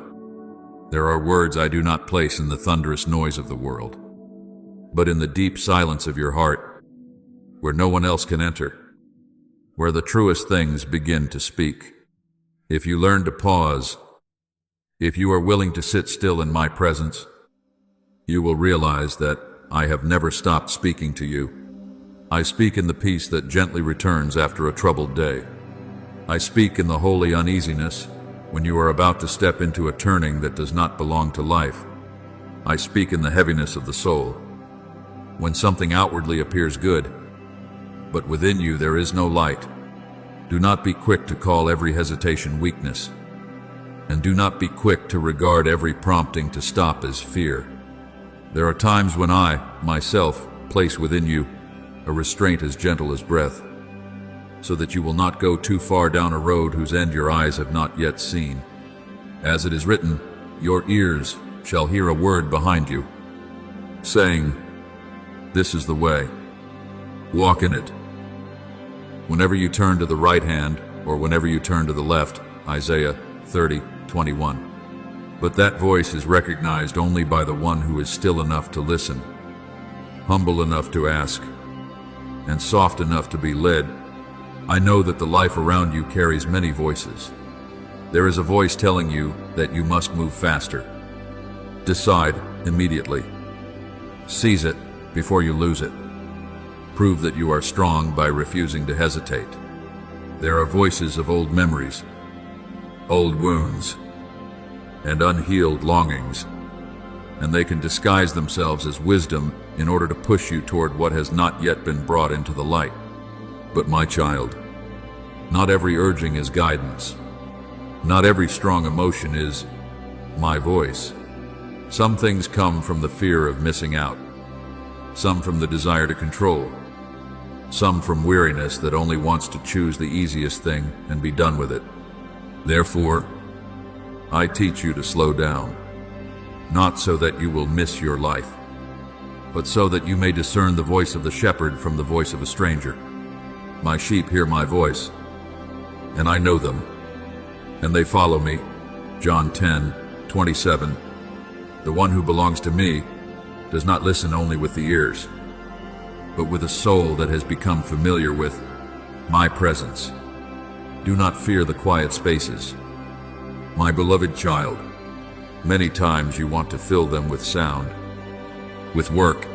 there are words I do not place in the thunderous noise of the world, but in the deep silence of your heart, where no one else can enter, where the truest things begin to speak. If you learn to pause, if you are willing to sit still in my presence, you will realize that I have never stopped speaking to you. I speak in the peace that gently returns after a troubled day. I speak in the holy uneasiness when you are about to step into a turning that does not belong to life. I speak in the heaviness of the soul, when something outwardly appears good, but within you there is no light. Do not be quick to call every hesitation weakness, and do not be quick to regard every prompting to stop as fear. There are times when I, myself, place within you a restraint as gentle as breath, so that you will not go too far down a road whose end your eyes have not yet seen. As it is written, your ears shall hear a word behind you, saying, this is the way, walk in it. Whenever you turn to the right hand, or whenever you turn to the left, Isaiah 30:21. But that voice is recognized only by the one who is still enough to listen, humble enough to ask, and soft enough to be led. I know that the life around you carries many voices. There is a voice telling you that you must move faster. Decide immediately. Seize it before you lose it. Prove that you are strong by refusing to hesitate. There are voices of old memories, old wounds, and unhealed longings, and they can disguise themselves as wisdom in order to push you toward what has not yet been brought into the light. But my child, not every urging is guidance. Not every strong emotion is my voice. Some things come from the fear of missing out, some from the desire to control, some from weariness that only wants to choose the easiest thing and be done with it. Therefore, I teach you to slow down, not so that you will miss your life, but so that you may discern the voice of the shepherd from the voice of a stranger. My sheep hear my voice, and I know them, and they follow me. John 10:27. The one who belongs to me does not listen only with the ears, but with a soul that has become familiar with my presence. Do not fear the quiet spaces. My beloved child, many times you want to fill them with sound, with work,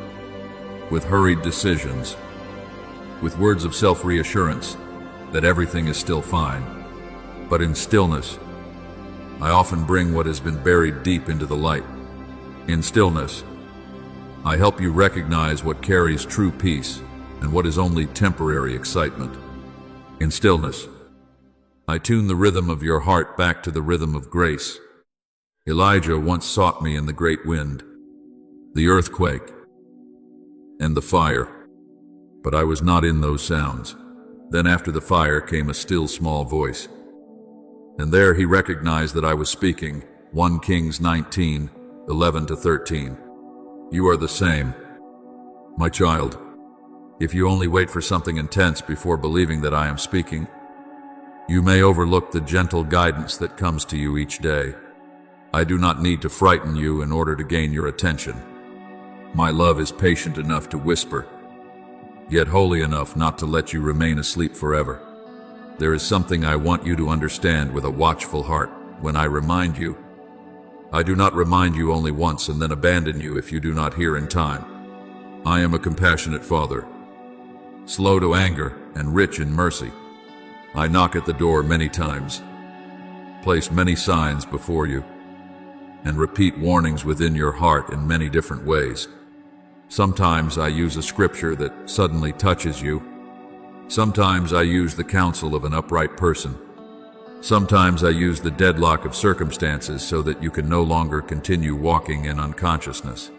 with hurried decisions, with words of self-reassurance that everything is still fine. But in stillness, I often bring what has been buried deep into the light. In stillness, I help you recognize what carries true peace and what is only temporary excitement. In stillness, I tune the rhythm of your heart back to the rhythm of grace. Elijah once sought me in the great wind, the earthquake, and the fire, but I was not in those sounds. Then after the fire came a still small voice, and there he recognized that I was speaking. 1 Kings 19:11-13. You are the same, my child. If you only wait for something intense before believing that I am speaking, you may overlook the gentle guidance that comes to you each day. I do not need to frighten you in order to gain your attention. My love is patient enough to whisper, yet holy enough not to let you remain asleep forever. There is something I want you to understand with a watchful heart when I remind you. I do not remind you only once and then abandon you if you do not hear in time. I am a compassionate Father, slow to anger and rich in mercy. I knock at the door many times, place many signs before you, and repeat warnings within your heart in many different ways. Sometimes I use a scripture that suddenly touches you. Sometimes I use the counsel of an upright person. Sometimes I use the deadlock of circumstances so that you can no longer continue walking in unconsciousness.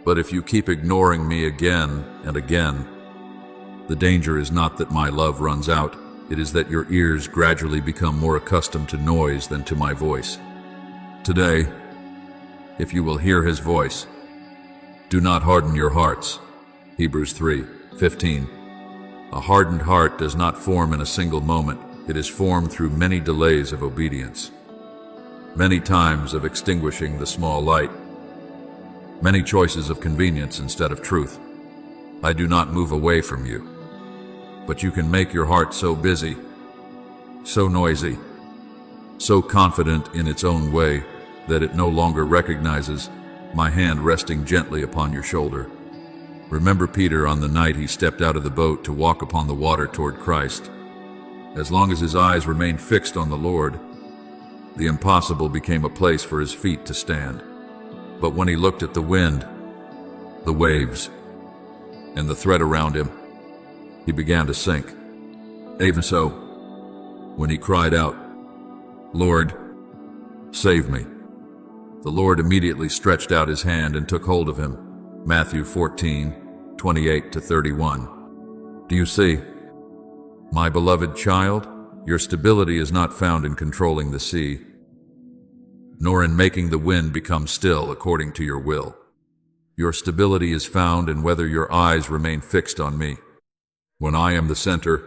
But if you keep ignoring me again and again, the danger is not that my love runs out. It is that your ears gradually become more accustomed to noise than to my voice. Today, if you will hear his voice, do not harden your hearts. Hebrews 3:15. A hardened heart does not form in a single moment. It is formed through many delays of obedience, many times of extinguishing the small light, many choices of convenience instead of truth. I do not move away from you, but you can make your heart so busy, so noisy, so confident in its own way that it no longer recognizes my hand resting gently upon your shoulder. Remember Peter on the night he stepped out of the boat to walk upon the water toward Christ. As long as his eyes remained fixed on the Lord, the impossible became a place for his feet to stand. But when he looked at the wind, the waves, and the threat around him, he began to sink. Even so, when he cried out, "Lord, save me," the Lord immediately stretched out his hand and took hold of him. Matthew 14:28-31. Do you see? My beloved child, your stability is not found in controlling the sea, nor in making the wind become still according to your will. Your stability is found in whether your eyes remain fixed on me. When I am the center,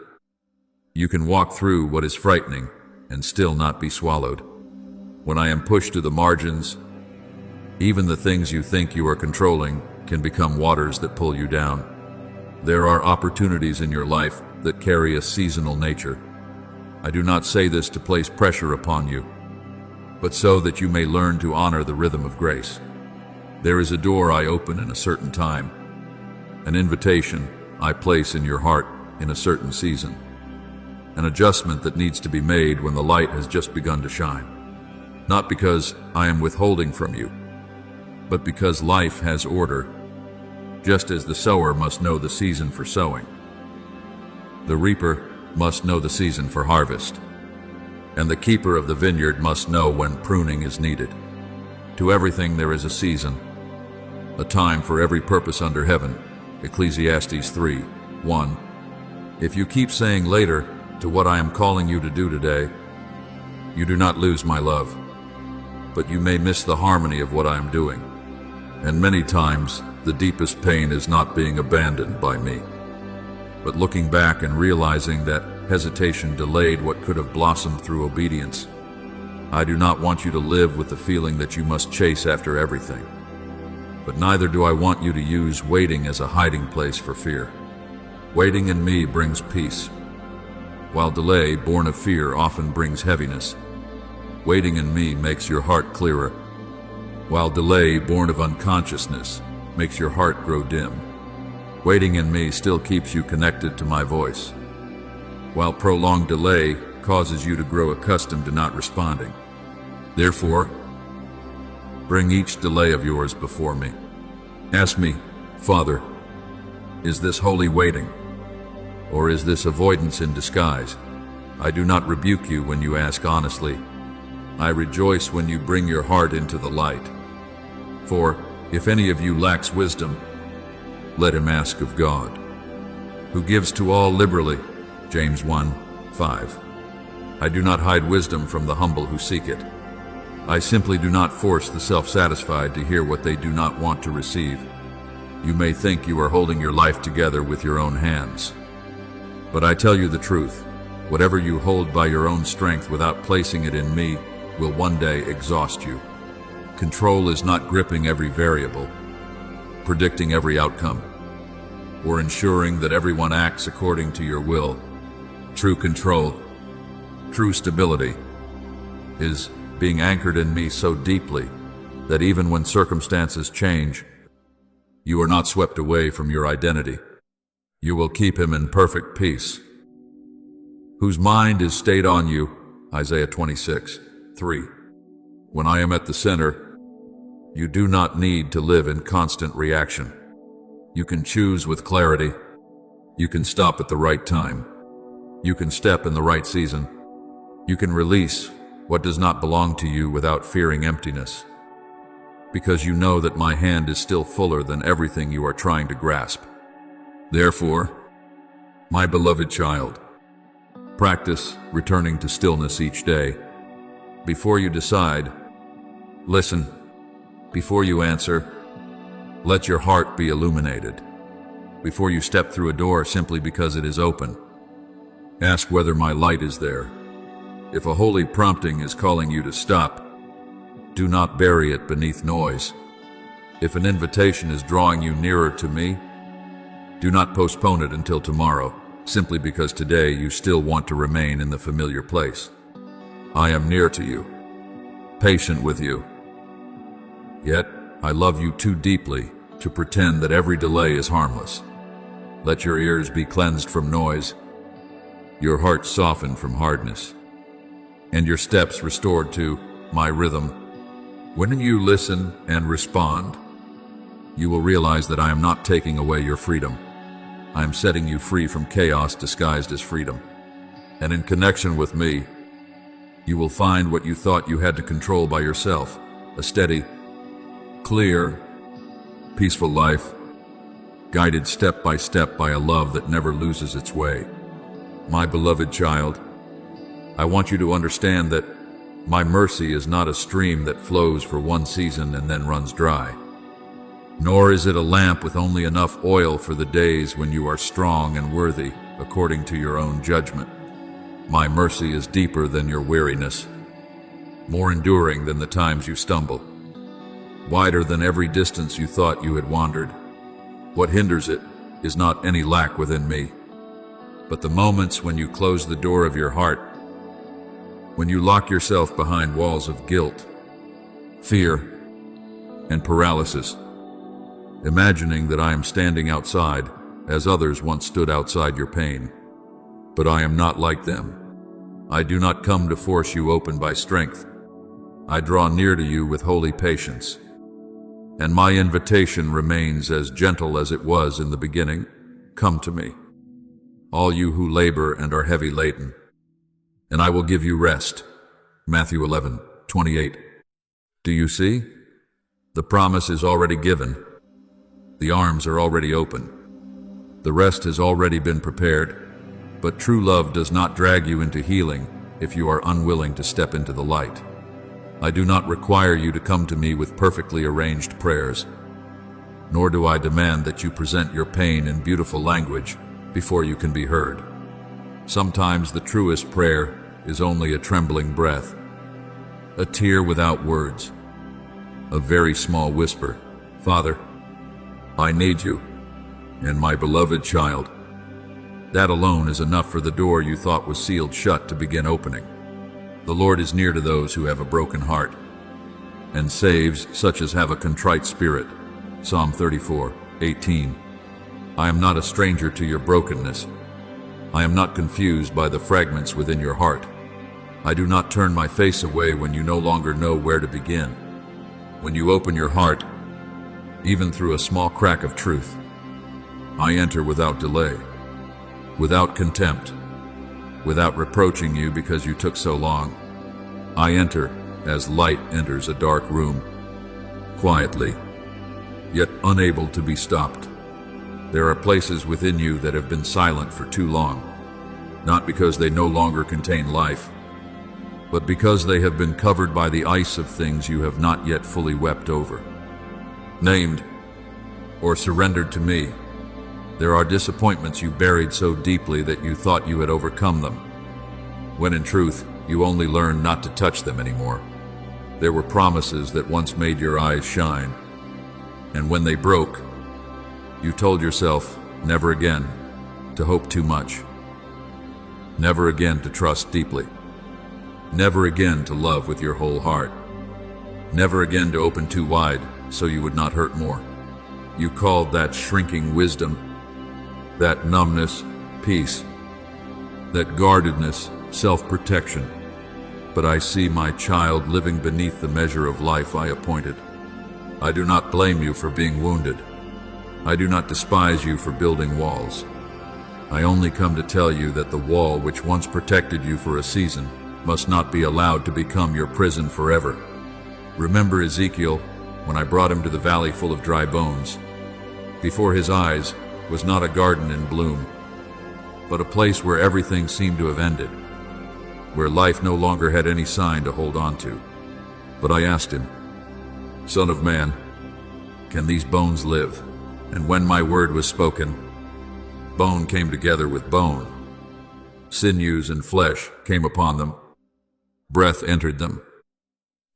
you can walk through what is frightening and still not be swallowed. When I am pushed to the margins, even the things you think you are controlling can become waters that pull you down. There are opportunities in your life that carry a seasonal nature. I do not say this to place pressure upon you, but so that you may learn to honor the rhythm of grace. There is a door I open in a certain time, an invitation I place in your heart in a certain season, an adjustment that needs to be made when the light has just begun to shine. Not because I am withholding from you, but because life has order, just as the sower must know the season for sowing. The reaper must know the season for harvest, and the keeper of the vineyard must know when pruning is needed. To everything there is a season, a time for every purpose under heaven. Ecclesiastes 3:1. If you keep saying later to what I am calling you to do today, you do not lose my love, but you may miss the harmony of what I am doing. And many times, the deepest pain is not being abandoned by me, but looking back and realizing that hesitation delayed what could have blossomed through obedience. I do not want you to live with the feeling that you must chase after everything, but neither do I want you to use waiting as a hiding place for fear. Waiting in me brings peace, while delay born of fear often brings heaviness. Waiting in me makes your heart clearer, while delay born of unconsciousness makes your heart grow dim. Waiting in me still keeps you connected to my voice, while prolonged delay causes you to grow accustomed to not responding. Therefore, bring each delay of yours before me. Ask me, Father, is this holy waiting, or is this avoidance in disguise? I do not rebuke you when you ask honestly. I rejoice when you bring your heart into the light. For if any of you lacks wisdom, let him ask of God, who gives to all liberally. James 1:5. I do not hide wisdom from the humble who seek it. I simply do not force the self-satisfied to hear what they do not want to receive. You may think you are holding your life together with your own hands. But I tell you the truth, whatever you hold by your own strength without placing it in me will one day exhaust you. Control is not gripping every variable, predicting every outcome, or ensuring that everyone acts according to your will. True control, true stability, is being anchored in me so deeply that even when circumstances change, you are not swept away from your identity. You will keep him in perfect peace, whose mind is stayed on you. Isaiah 26:3. When I am at the center, you do not need to live in constant reaction. You can choose with clarity. You can stop at the right time. You can step in the right season. You can release what does not belong to you without fearing emptiness, because you know that my hand is still fuller than everything you are trying to grasp. Therefore, my beloved child, practice returning to stillness each day. Before you decide, listen. Before you answer, let your heart be illuminated. Before you step through a door simply because it is open, ask whether my light is there. If a holy prompting is calling you to stop, do not bury it beneath noise. If an invitation is drawing you nearer to me, do not postpone it until tomorrow, simply because today you still want to remain in the familiar place. I am near to you, patient with you. Yet, I love you too deeply to pretend that every delay is harmless. Let your ears be cleansed from noise, your heart softened from hardness, and your steps restored to my rhythm. When you listen and respond, you will realize that I am not taking away your freedom. I am setting you free from chaos disguised as freedom. And in connection with me, you will find what you thought you had to control by yourself: a steady, clear, peaceful life, guided step by step by a love that never loses its way. My beloved child, I want you to understand that my mercy is not a stream that flows for one season and then runs dry. Nor is it a lamp with only enough oil for the days when you are strong and worthy, according to your own judgment. My mercy is deeper than your weariness, more enduring than the times you stumble, wider than every distance you thought you had wandered. What hinders it is not any lack within me, but the moments when you close the door of your heart, when you lock yourself behind walls of guilt, fear, and paralysis, imagining that I am standing outside as others once stood outside your pain. But I am not like them. I do not come to force you open by strength. I draw near to you with holy patience, and my invitation remains as gentle as it was in the beginning. Come to me, all you who labor and are heavy laden, and I will give you rest. Matthew 11:28. Do you see? The promise is already given. The arms are already open. The rest has already been prepared. But true love does not drag you into healing if you are unwilling to step into the light. I do not require you to come to me with perfectly arranged prayers, nor do I demand that you present your pain in beautiful language before you can be heard. Sometimes the truest prayer is only a trembling breath, a tear without words, a very small whisper. Father, I need you, and my beloved child. That alone is enough for the door you thought was sealed shut to begin opening. The Lord is near to those who have a broken heart, and saves such as have a contrite spirit. Psalm 34:18. I am not a stranger to your brokenness. I am not confused by the fragments within your heart. I do not turn my face away when you no longer know where to begin. When you open your heart, even through a small crack of truth, I enter without delay, without contempt, without reproaching you because you took so long. I enter as light enters a dark room, quietly, yet unable to be stopped. There are places within you that have been silent for too long, not because they no longer contain life, but because they have been covered by the ice of things you have not yet fully wept over, named, or surrendered to me. There are disappointments you buried so deeply that you thought you had overcome them, when in truth, you only learned not to touch them anymore. There were promises that once made your eyes shine, and when they broke, you told yourself never again to hope too much, never again to trust deeply, never again to love with your whole heart, never again to open too wide so you would not hurt more. You called that shrinking wisdom, that numbness, peace, that guardedness, self-protection. But I see my child living beneath the measure of life I appointed. I do not blame you for being wounded. I do not despise you for building walls. I only come to tell you that the wall which once protected you for a season must not be allowed to become your prison forever. Remember Ezekiel, when I brought him to the valley full of dry bones. Before his eyes was not a garden in bloom, but a place where everything seemed to have ended, where life no longer had any sign to hold on to. But I asked him, Son of man, can these bones live? And when my word was spoken, bone came together with bone. Sinews and flesh came upon them. Breath entered them.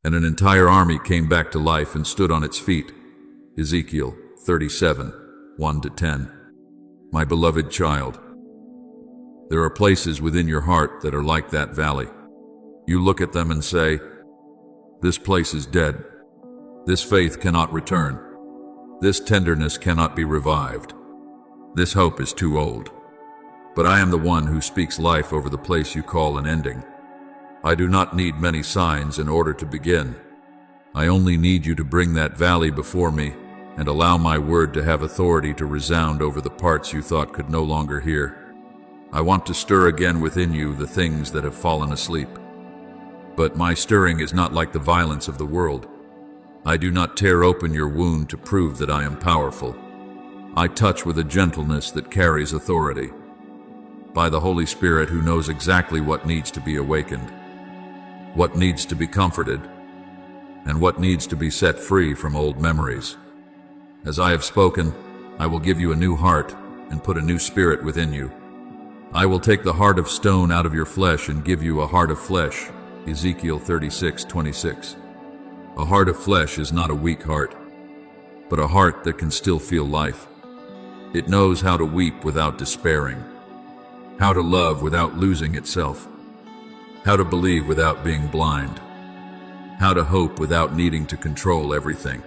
And an entire army came back to life and stood on its feet. Ezekiel 37, 1-10. My beloved child, there are places within your heart that are like that valley. You look at them and say, this place is dead. This faith cannot return. This tenderness cannot be revived. This hope is too old. But I am the one who speaks life over the place you call an ending. I do not need many signs in order to begin. I only need you to bring that valley before me and allow my word to have authority to resound over the parts you thought could no longer hear. I want to stir again within you the things that have fallen asleep. But my stirring is not like the violence of the world. I do not tear open your wound to prove that I am powerful. I touch with a gentleness that carries authority, by the Holy Spirit who knows exactly what needs to be awakened, what needs to be comforted, and what needs to be set free from old memories. As I have spoken, I will give you a new heart and put a new spirit within you. I will take the heart of stone out of your flesh and give you a heart of flesh. Ezekiel 36:26. A heart of flesh is not a weak heart, but a heart that can still feel life. It knows how to weep without despairing, how to love without losing itself, how to believe without being blind, how to hope without needing to control everything.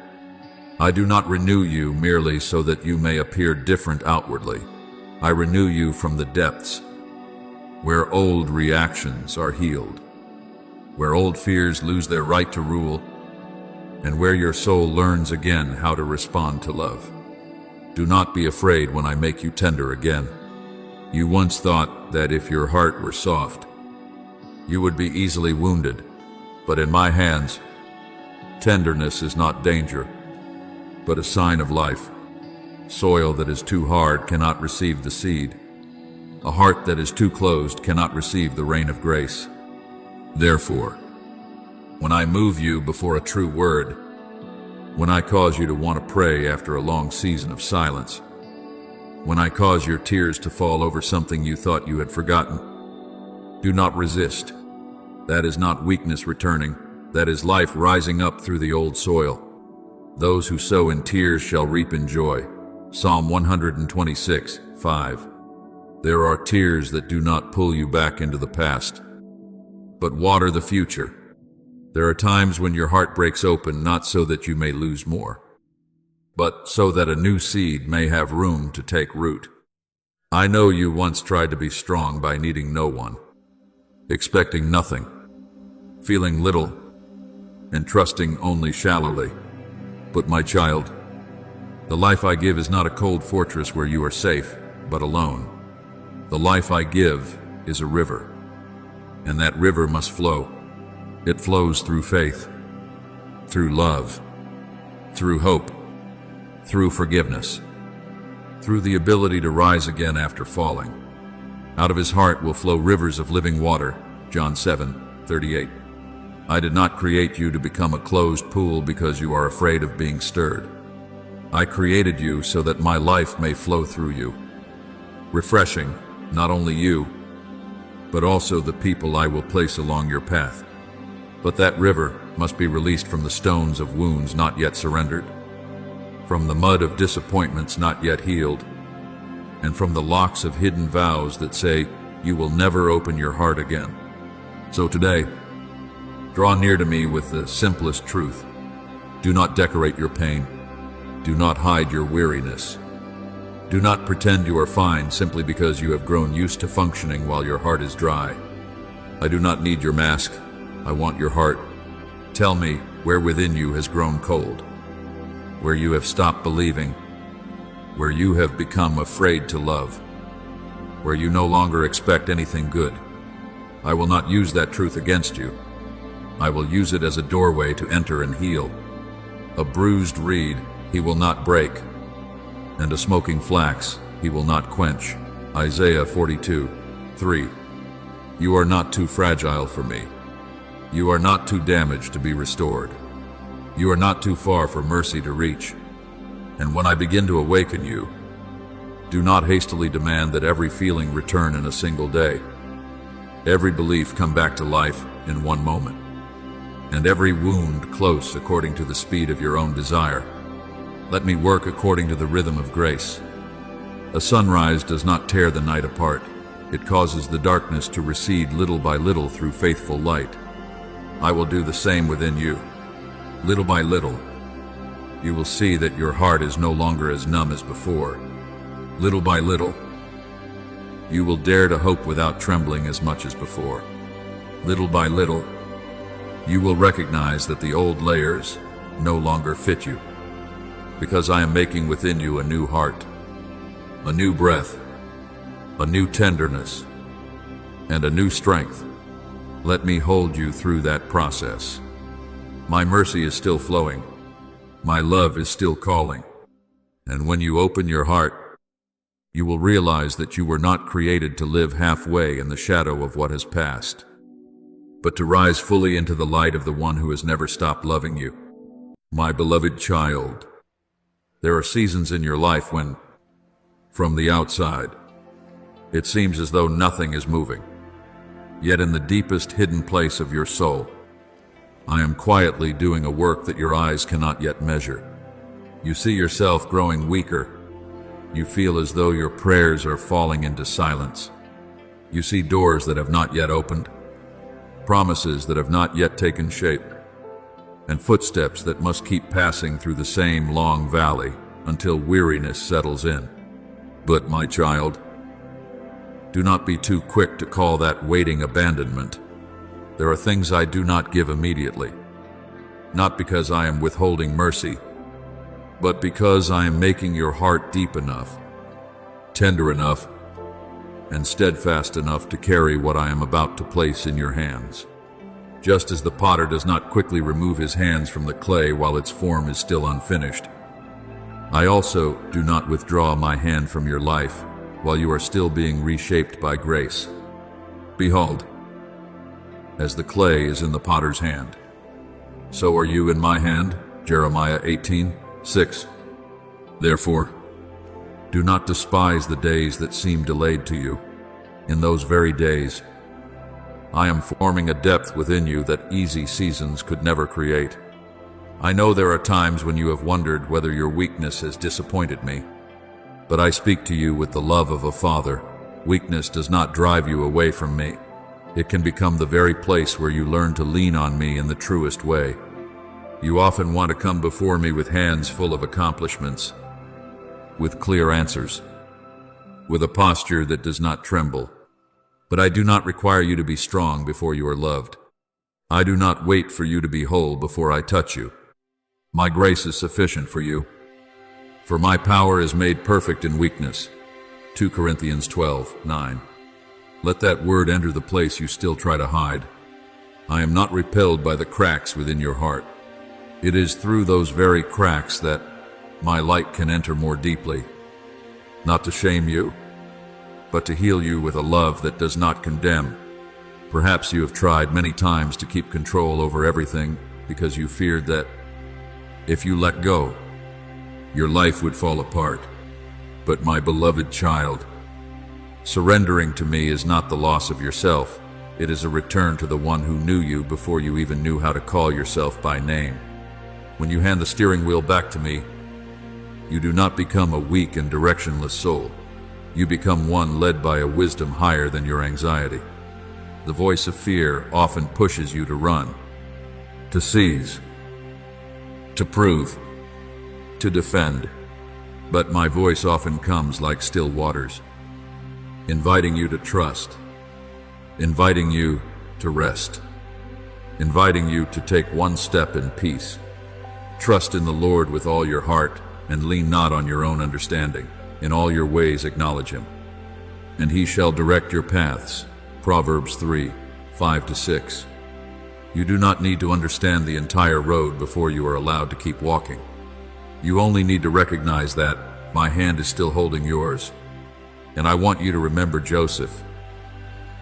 I do not renew you merely so that you may appear different outwardly. I renew you from the depths, where old reactions are healed, where old fears lose their right to rule, and where your soul learns again how to respond to love. Do not be afraid when I make you tender again. You once thought that if your heart were soft, you would be easily wounded, but in my hands, tenderness is not danger, but a sign of life. Soil that is too hard cannot receive the seed. A heart that is too closed cannot receive the rain of grace. Therefore, when I move you before a true word, when I cause you to want to pray after a long season of silence, when I cause your tears to fall over something you thought you had forgotten, do not resist. That is not weakness returning. That is life rising up through the old soil. Those who sow in tears shall reap in joy. Psalm 126:5. There are tears that do not pull you back into the past, but water the future. There are times when your heart breaks open not so that you may lose more, but so that a new seed may have room to take root. I know you once tried to be strong by needing no one, expecting nothing, feeling little, and trusting only shallowly. But my child, the life I give is not a cold fortress where you are safe, but alone. The life I give is a river, and that river must flow. It flows through faith, through love, through hope, through forgiveness, through the ability to rise again after falling. Out of his heart will flow rivers of living water, John 7:38. I did not create you to become a closed pool because you are afraid of being stirred. I created you so that my life may flow through you, refreshing not only you, but also the people I will place along your path. But that river must be released from the stones of wounds not yet surrendered, from the mud of disappointments not yet healed, and from the locks of hidden vows that say you will never open your heart again. So today, draw near to me with the simplest truth. Do not decorate your pain. Do not hide your weariness. Do not pretend you are fine simply because you have grown used to functioning while your heart is dry. I do not need your mask. I want your heart. Tell me where within you has grown cold, where you have stopped believing, where you have become afraid to love, where you no longer expect anything good. I will not use that truth against you. I will use it as a doorway to enter and heal. A bruised reed he will not break, and a smoking flax he will not quench. Isaiah 42:3. You are not too fragile for me. You are not too damaged to be restored. You are not too far for mercy to reach. And when I begin to awaken you, do not hastily demand that every feeling return in a single day, every belief come back to life in one moment, and every wound close according to the speed of your own desire. Let me work according to the rhythm of grace. A sunrise does not tear the night apart. It causes the darkness to recede little by little through faithful light. I will do the same within you. Little by little, you will see that your heart is no longer as numb as before. Little by little, you will dare to hope without trembling as much as before. Little by little, you will recognize that the old layers no longer fit you, because I am making within you a new heart, a new breath, a new tenderness, and a new strength. Let me hold you through that process. My mercy is still flowing. My love is still calling. And when you open your heart, you will realize that you were not created to live halfway in the shadow of what has passed, but to rise fully into the light of the one who has never stopped loving you. My beloved child, there are seasons in your life when, from the outside, it seems as though nothing is moving. Yet in the deepest hidden place of your soul, I am quietly doing a work that your eyes cannot yet measure. You see yourself growing weaker. You feel as though your prayers are falling into silence. You see doors that have not yet opened, promises that have not yet taken shape, and footsteps that must keep passing through the same long valley until weariness settles in. But my child, do not be too quick to call that waiting abandonment. There are things I do not give immediately, not because I am withholding mercy, but because I am making your heart deep enough, tender enough, and steadfast enough to carry what I am about to place in your hands. Just as the potter does not quickly remove his hands from the clay while its form is still unfinished, I also do not withdraw my hand from your life while you are still being reshaped by grace. Behold, as the clay is in the potter's hand, so are you in my hand, Jeremiah 18:6. Therefore, do not despise the days that seem delayed to you. In those very days, I am forming a depth within you that easy seasons could never create. I know there are times when you have wondered whether your weakness has disappointed me, but I speak to you with the love of a father. Weakness does not drive you away from me. It can become the very place where you learn to lean on me in the truest way. You often want to come before me with hands full of accomplishments, with clear answers, with a posture that does not tremble. But I do not require you to be strong before you are loved. I do not wait for you to be whole before I touch you. My grace is sufficient for you, for my power is made perfect in weakness. 2 Corinthians 12:9. Let that word enter the place you still try to hide. I am not repelled by the cracks within your heart. It is through those very cracks that my light can enter more deeply, not to shame you, but to heal you with a love that does not condemn. Perhaps you have tried many times to keep control over everything because you feared that if you let go, your life would fall apart. But my beloved child, surrendering to me is not the loss of yourself. It is a return to the one who knew you before you even knew how to call yourself by name. When you hand the steering wheel back to me, you do not become a weak and directionless soul. You become one led by a wisdom higher than your anxiety. The voice of fear often pushes you to run, to seize, to prove, to defend. But my voice often comes like still waters, inviting you to trust, inviting you to rest, inviting you to take one step in peace. Trust in the Lord with all your heart and lean not on your own understanding. In all your ways acknowledge him, and he shall direct your paths. Proverbs 3:5-6. You do not need to understand the entire road before you are allowed to keep walking. You only need to recognize that my hand is still holding yours. And I want you to remember Joseph,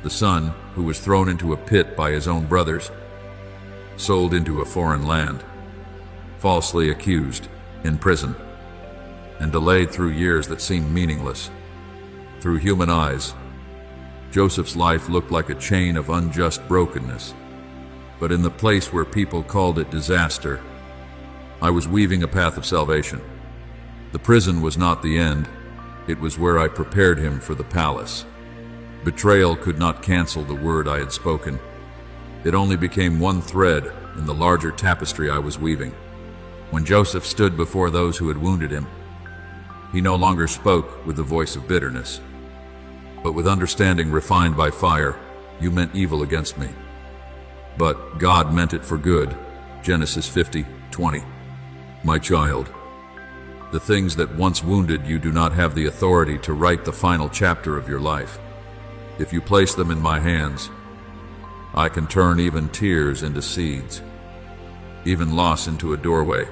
the son who was thrown into a pit by his own brothers, sold into a foreign land, falsely accused, in prison, and delayed through years that seemed meaningless. Through human eyes, Joseph's life looked like a chain of unjust brokenness. But in the place where people called it disaster, I was weaving a path of salvation. The prison was not the end. It was where I prepared him for the palace. Betrayal could not cancel the word I had spoken. It only became one thread in the larger tapestry I was weaving. When Joseph stood before those who had wounded him, he no longer spoke with the voice of bitterness, but with understanding refined by fire. You meant evil against me, but God meant it for good. Genesis 50:20. My child, the things that once wounded you do not have the authority to write the final chapter of your life. If you place them in my hands, I can turn even tears into seeds, even loss into a doorway,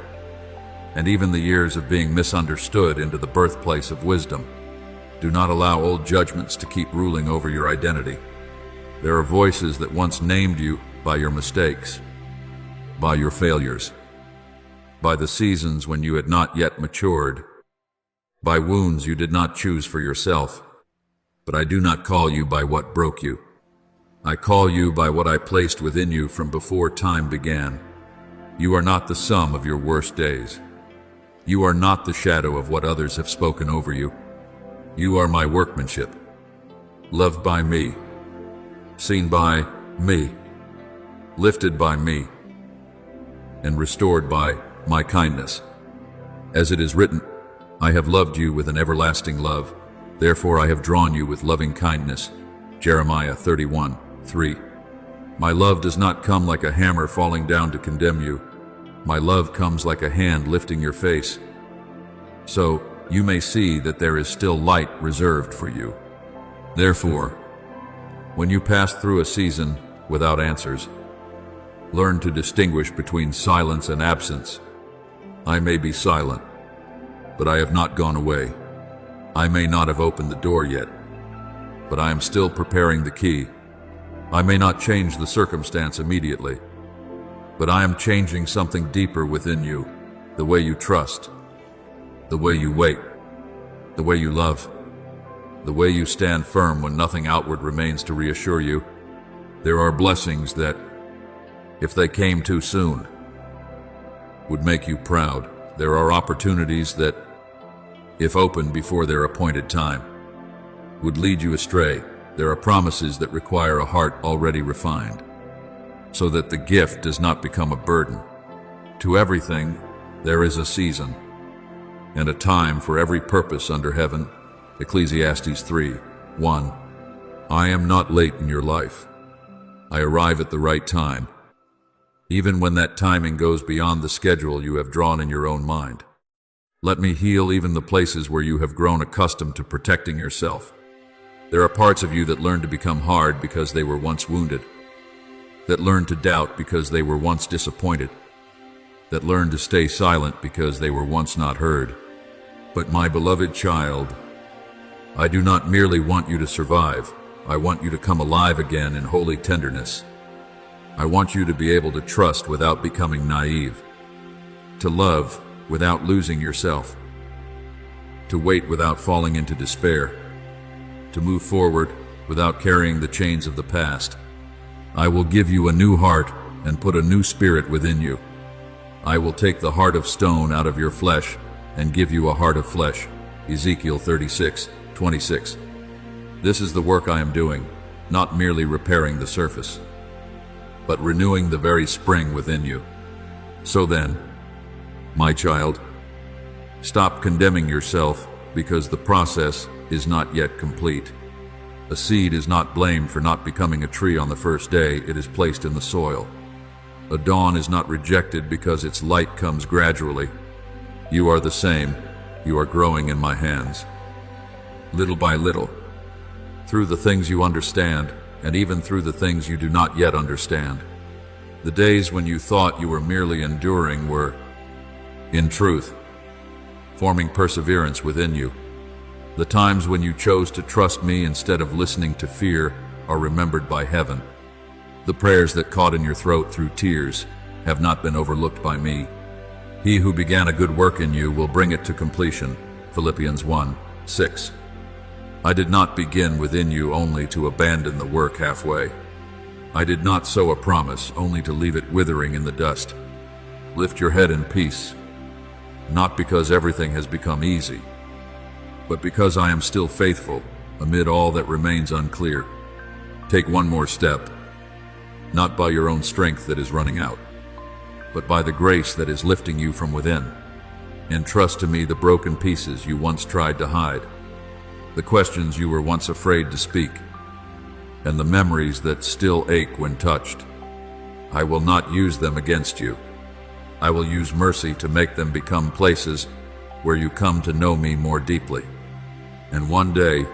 and even the years of being misunderstood into the birthplace of wisdom. Do not allow old judgments to keep ruling over your identity. There are voices that once named you by your mistakes, by your failures, by the seasons when you had not yet matured, by wounds you did not choose for yourself. But I do not call you by what broke you. I call you by what I placed within you from before time began. You are not the sum of your worst days. You are not the shadow of what others have spoken over you. You are my workmanship, loved by me, seen by me, lifted by me, and restored by my kindness. As it is written, I have loved you with an everlasting love. Therefore I have drawn you with loving kindness. Jeremiah 31:3. My love does not come like a hammer falling down to condemn you. My love comes like a hand lifting your face, so you may see that there is still light reserved for you. Therefore, when you pass through a season without answers, learn to distinguish between silence and absence. I may be silent, but I have not gone away. I may not have opened the door yet, but I am still preparing the key. I may not change the circumstance immediately, but I am changing something deeper within you, the way you trust, the way you wait, the way you love, the way you stand firm when nothing outward remains to reassure you. There are blessings that, if they came too soon, would make you proud. There are opportunities that, if opened before their appointed time, would lead you astray. There are promises that require a heart already refined, so that the gift does not become a burden. To everything there is a season, and a time for every purpose under heaven. Ecclesiastes 3:1. I am not late in your life. I arrive at the right time, even when that timing goes beyond the schedule you have drawn in your own mind. Let me heal even the places where you have grown accustomed to protecting yourself. There are parts of you that learn to become hard because they were once wounded, that learn to doubt because they were once disappointed, that learn to stay silent because they were once not heard. But my beloved child, I do not merely want you to survive. I want you to come alive again in holy tenderness. I want you to be able to trust without becoming naive, to love without losing yourself, to wait without falling into despair, to move forward without carrying the chains of the past. I will give you a new heart and put a new spirit within you. I will take the heart of stone out of your flesh and give you a heart of flesh. Ezekiel 36:26. This is the work I am doing, not merely repairing the surface, but renewing the very spring within you. So then, my child, stop condemning yourself because the process is not yet complete. A seed is not blamed for not becoming a tree on the first day it is placed in the soil. A dawn is not rejected because its light comes gradually. You are the same. You are growing in my hands. Little by little, through the things you understand, and even through the things you do not yet understand. The days when you thought you were merely enduring were, in truth, forming perseverance within you. The times when you chose to trust me instead of listening to fear are remembered by heaven. The prayers that caught in your throat through tears have not been overlooked by me. He who began a good work in you will bring it to completion. Philippians 1:6. I did not begin within you only to abandon the work halfway. I did not sow a promise only to leave it withering in the dust. Lift your head in peace, not because everything has become easy, but because I am still faithful amid all that remains unclear. Take one more step, not by your own strength that is running out, but by the grace that is lifting you from within. Entrust to me the broken pieces you once tried to hide, the questions you were once afraid to speak, and the memories that still ache when touched. I will not use them against you. I will use mercy to make them become places where you come to know me more deeply. And one day,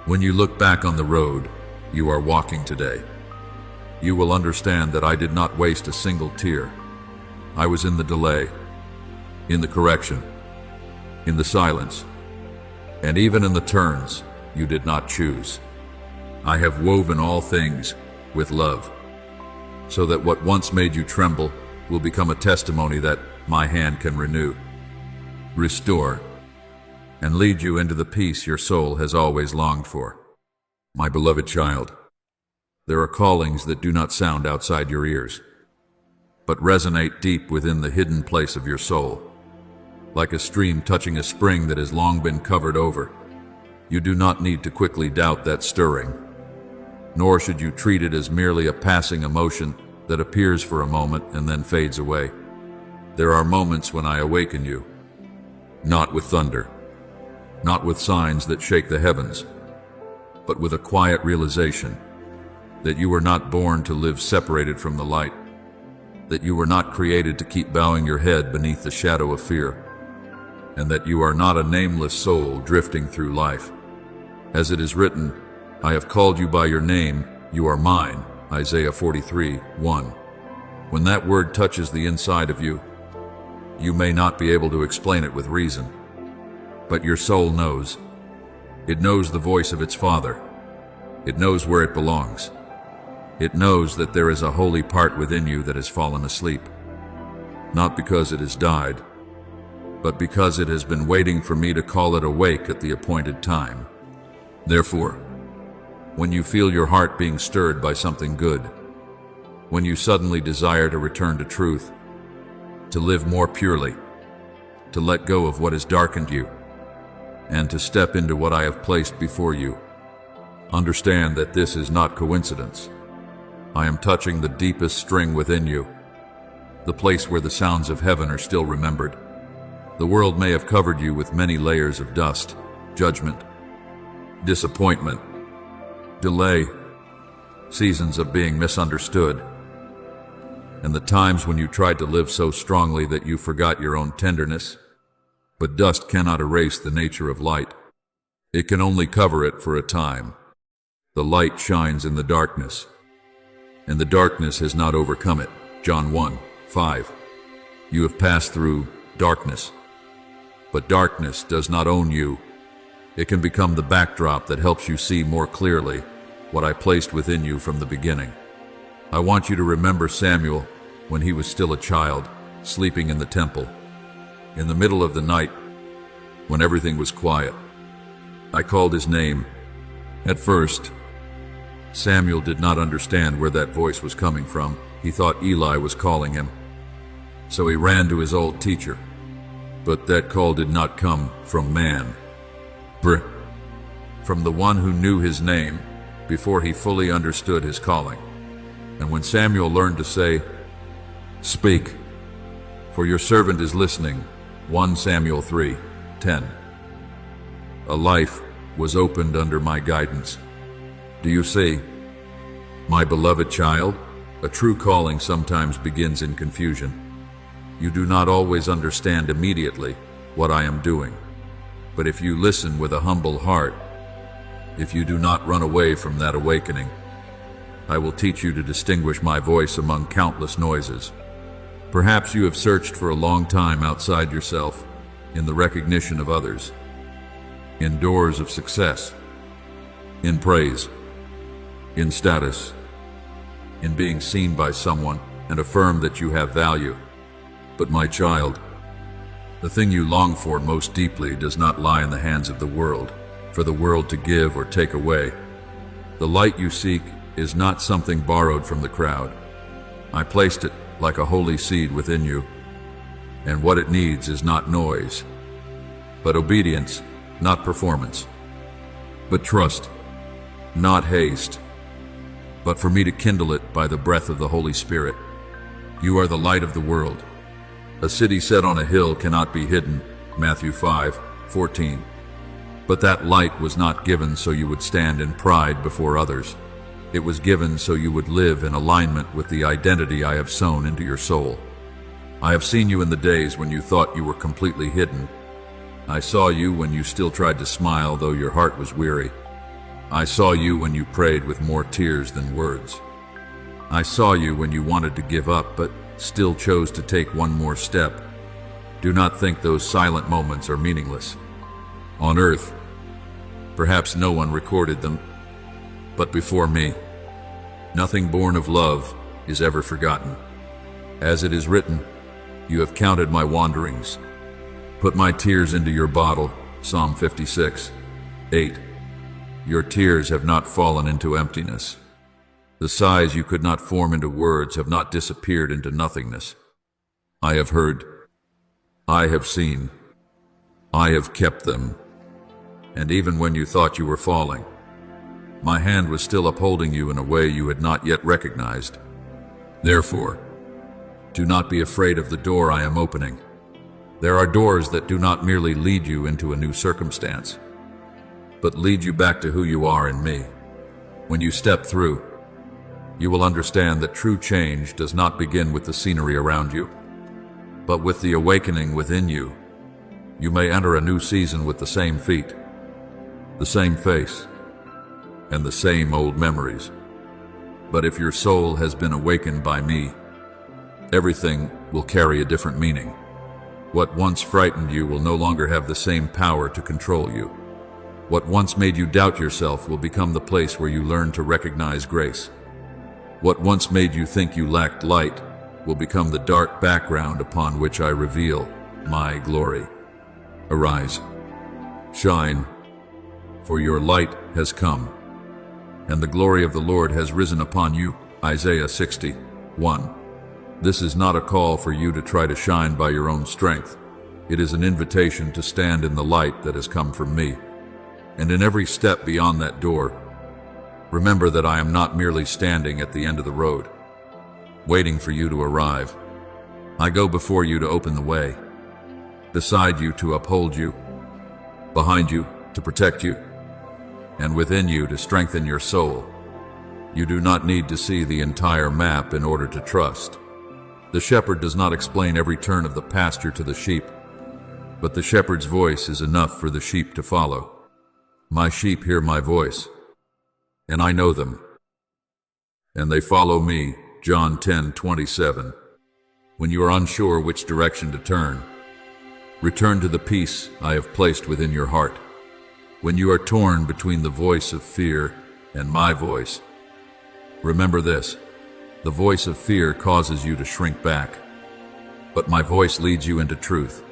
when you look back on the road you are walking today, you will understand that I did not waste a single tear. I was in the delay, in the correction, in the silence, and even in the turns you did not choose. I have woven all things with love, so that what once made you tremble will become a testimony that my hand can renew, restore, and lead you into the peace your soul has always longed for. My beloved child, there are callings that do not sound outside your ears, but resonate deep within the hidden place of your soul. Like a stream touching a spring that has long been covered over, you do not need to quickly doubt that stirring, nor should you treat it as merely a passing emotion that appears for a moment and then fades away. There are moments when I awaken you, not with thunder, not with signs that shake the heavens, but with a quiet realization that you were not born to live separated from the light, that you were not created to keep bowing your head beneath the shadow of fear, and that you are not a nameless soul drifting through life. As it is written, I have called you by your name, you are mine. Isaiah 43:1. When that word touches the inside of you, you may not be able to explain it with reason, but your soul knows. It knows the voice of its Father. It knows where it belongs. It knows that there is a holy part within you that has fallen asleep, not because it has died, but because it has been waiting for me to call it awake at the appointed time. Therefore, when you feel your heart being stirred by something good, when you suddenly desire to return to truth, to live more purely, to let go of what has darkened you, and to step into what I have placed before you, understand that this is not coincidence. I am touching the deepest string within you, the place where the sounds of heaven are still remembered. The world may have covered you with many layers of dust, judgment, disappointment, delay, seasons of being misunderstood, and the times when you tried to live so strongly that you forgot your own tenderness. But dust cannot erase the nature of light. It can only cover it for a time. The light shines in the darkness, and the darkness has not overcome it. John 1:5. You have passed through darkness, but darkness does not own you. It can become the backdrop that helps you see more clearly what I placed within you from the beginning. I want you to remember Samuel when he was still a child, sleeping in the temple, in the middle of the night, when everything was quiet. I called his name. At first, Samuel did not understand where that voice was coming from. He thought Eli was calling him. So he ran to his old teacher. But that call did not come from man, from the one who knew his name before he fully understood his calling. And when Samuel learned to say, "Speak, for your servant is listening," 1 Samuel 3:10, a life was opened under my guidance. Do you see? My beloved child, a true calling sometimes begins in confusion. You do not always understand immediately what I am doing. But if you listen with a humble heart, if you do not run away from that awakening, I will teach you to distinguish my voice among countless noises. Perhaps you have searched for a long time outside yourself, in the recognition of others, in doors of success, in praise, in status, in being seen by someone and affirm that you have value. But my child, the thing you long for most deeply does not lie in the hands of the world, for the world to give or take away. The light you seek is not something borrowed from the crowd. I placed it like a holy seed within you, and what it needs is not noise, but obedience, not performance, but trust, not haste, but for me to kindle it by the breath of the Holy Spirit. You are the light of the world. A city set on a hill cannot be hidden, Matthew 5:14. But that light was not given so you would stand in pride before others. It was given so you would live in alignment with the identity I have sown into your soul. I have seen you in the days when you thought you were completely hidden. I saw you when you still tried to smile though your heart was weary. I saw you when you prayed with more tears than words. I saw you when you wanted to give up but still chose to take one more step. Do not think those silent moments are meaningless. On earth, perhaps no one recorded them, but before me, nothing born of love is ever forgotten. As it is written, you have counted my wanderings. Put my tears into your bottle, Psalm 56:8. Your tears have not fallen into emptiness. The sighs you could not form into words have not disappeared into nothingness. I have heard, I have seen, I have kept them. And even when you thought you were falling, my hand was still upholding you in a way you had not yet recognized. Therefore, do not be afraid of the door I am opening. There are doors that do not merely lead you into a new circumstance, but lead you back to who you are in me. When you step through, you will understand that true change does not begin with the scenery around you, but with the awakening within you. You may enter a new season with the same feet, the same face, and the same old memories. But if your soul has been awakened by me, everything will carry a different meaning. What once frightened you will no longer have the same power to control you. What once made you doubt yourself will become the place where you learn to recognize grace. What once made you think you lacked light will become the dark background upon which I reveal my glory. Arise, shine, for your light has come, and the glory of the Lord has risen upon you. Isaiah 60:1. This is not a call for you to try to shine by your own strength. It is an invitation to stand in the light that has come from me. And in every step beyond that door, remember that I am not merely standing at the end of the road, waiting for you to arrive. I go before you to open the way, beside you to uphold you, behind you to protect you, and within you to strengthen your soul. You do not need to see the entire map in order to trust. The shepherd does not explain every turn of the pasture to the sheep, but the shepherd's voice is enough for the sheep to follow. My sheep hear my voice, and I know them, and they follow me. John 10:27. When you are unsure which direction to turn, return to the peace I have placed within your heart. When you are torn between the voice of fear and my voice, remember this: the voice of fear causes you to shrink back, but my voice leads you into truth.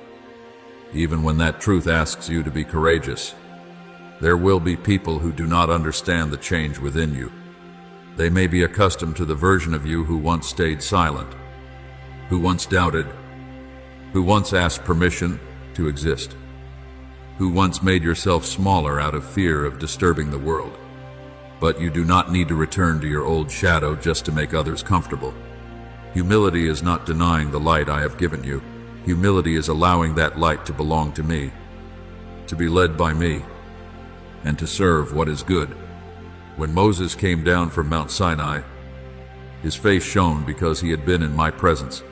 Even when that truth asks you to be courageous, there will be people who do not understand the change within you. They may be accustomed to the version of you who once stayed silent, who once doubted, who once asked permission to exist, who once made yourself smaller out of fear of disturbing the world. But you do not need to return to your old shadow just to make others comfortable. Humility is not denying the light I have given you. Humility is allowing that light to belong to me, to be led by me, and to serve what is good. When Moses came down from Mount Sinai, his face shone because he had been in my presence,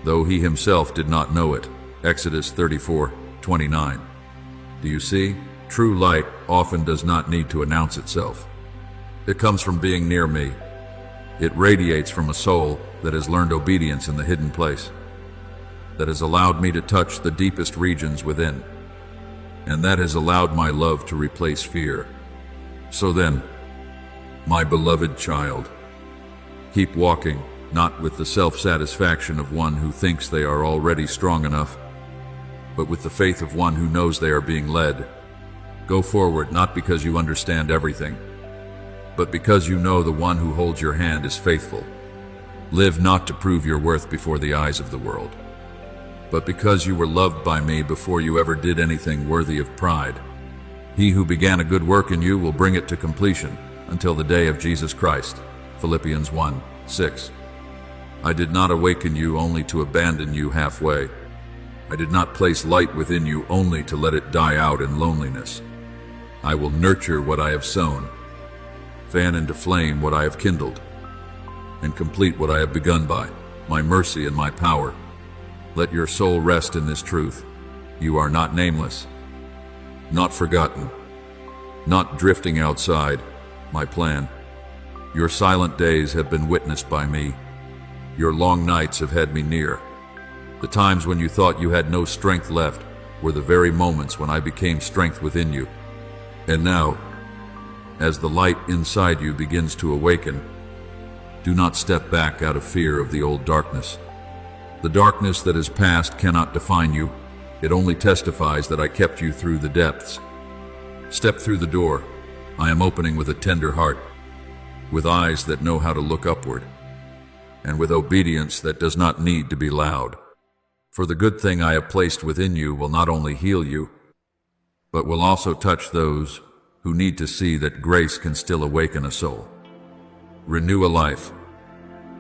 though he himself did not know it. Exodus 34:29. Do you see? True light often does not need to announce itself. It comes from being near me. It radiates from a soul that has learned obedience in the hidden place, that has allowed me to touch the deepest regions within, and that has allowed my love to replace fear. So then, my beloved child, keep walking, not with the self-satisfaction of one who thinks they are already strong enough, but with the faith of one who knows they are being led. Go forward not because you understand everything, but because you know the one who holds your hand is faithful. Live not to prove your worth before the eyes of the world, but because you were loved by me before you ever did anything worthy of pride. He who began a good work in you will bring it to completion until the day of Jesus Christ. Philippians 1:6. I did not awaken you only to abandon you halfway. I did not place light within you only to let it die out in loneliness. I will nurture what I have sown, fan into flame what I have kindled, and complete what I have begun by my mercy and my power. Let your soul rest in this truth. You are not nameless, not forgotten, not drifting outside my plan. Your silent days have been witnessed by me. Your long nights have had me near. The times when you thought you had no strength left were the very moments when I became strength within you. And now, as the light inside you begins to awaken, do not step back out of fear of the old darkness. The darkness that is past cannot define you. It only testifies that I kept you through the depths. Step through the door. I am opening with a tender heart, with eyes that know how to look upward, and with obedience that does not need to be loud. For the good thing I have placed within you will not only heal you, but will also touch those who need to see that grace can still awaken a soul, renew a life,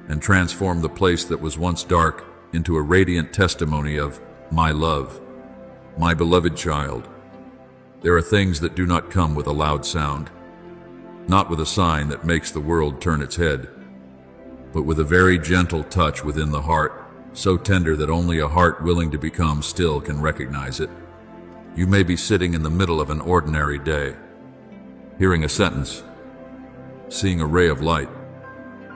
and transform the place that was once dark into a radiant testimony of my love. My beloved child, there are things that do not come with a loud sound, not with a sign that makes the world turn its head, but with a very gentle touch within the heart, so tender that only a heart willing to become still can recognize it. You may be sitting in the middle of an ordinary day, hearing a sentence, seeing a ray of light,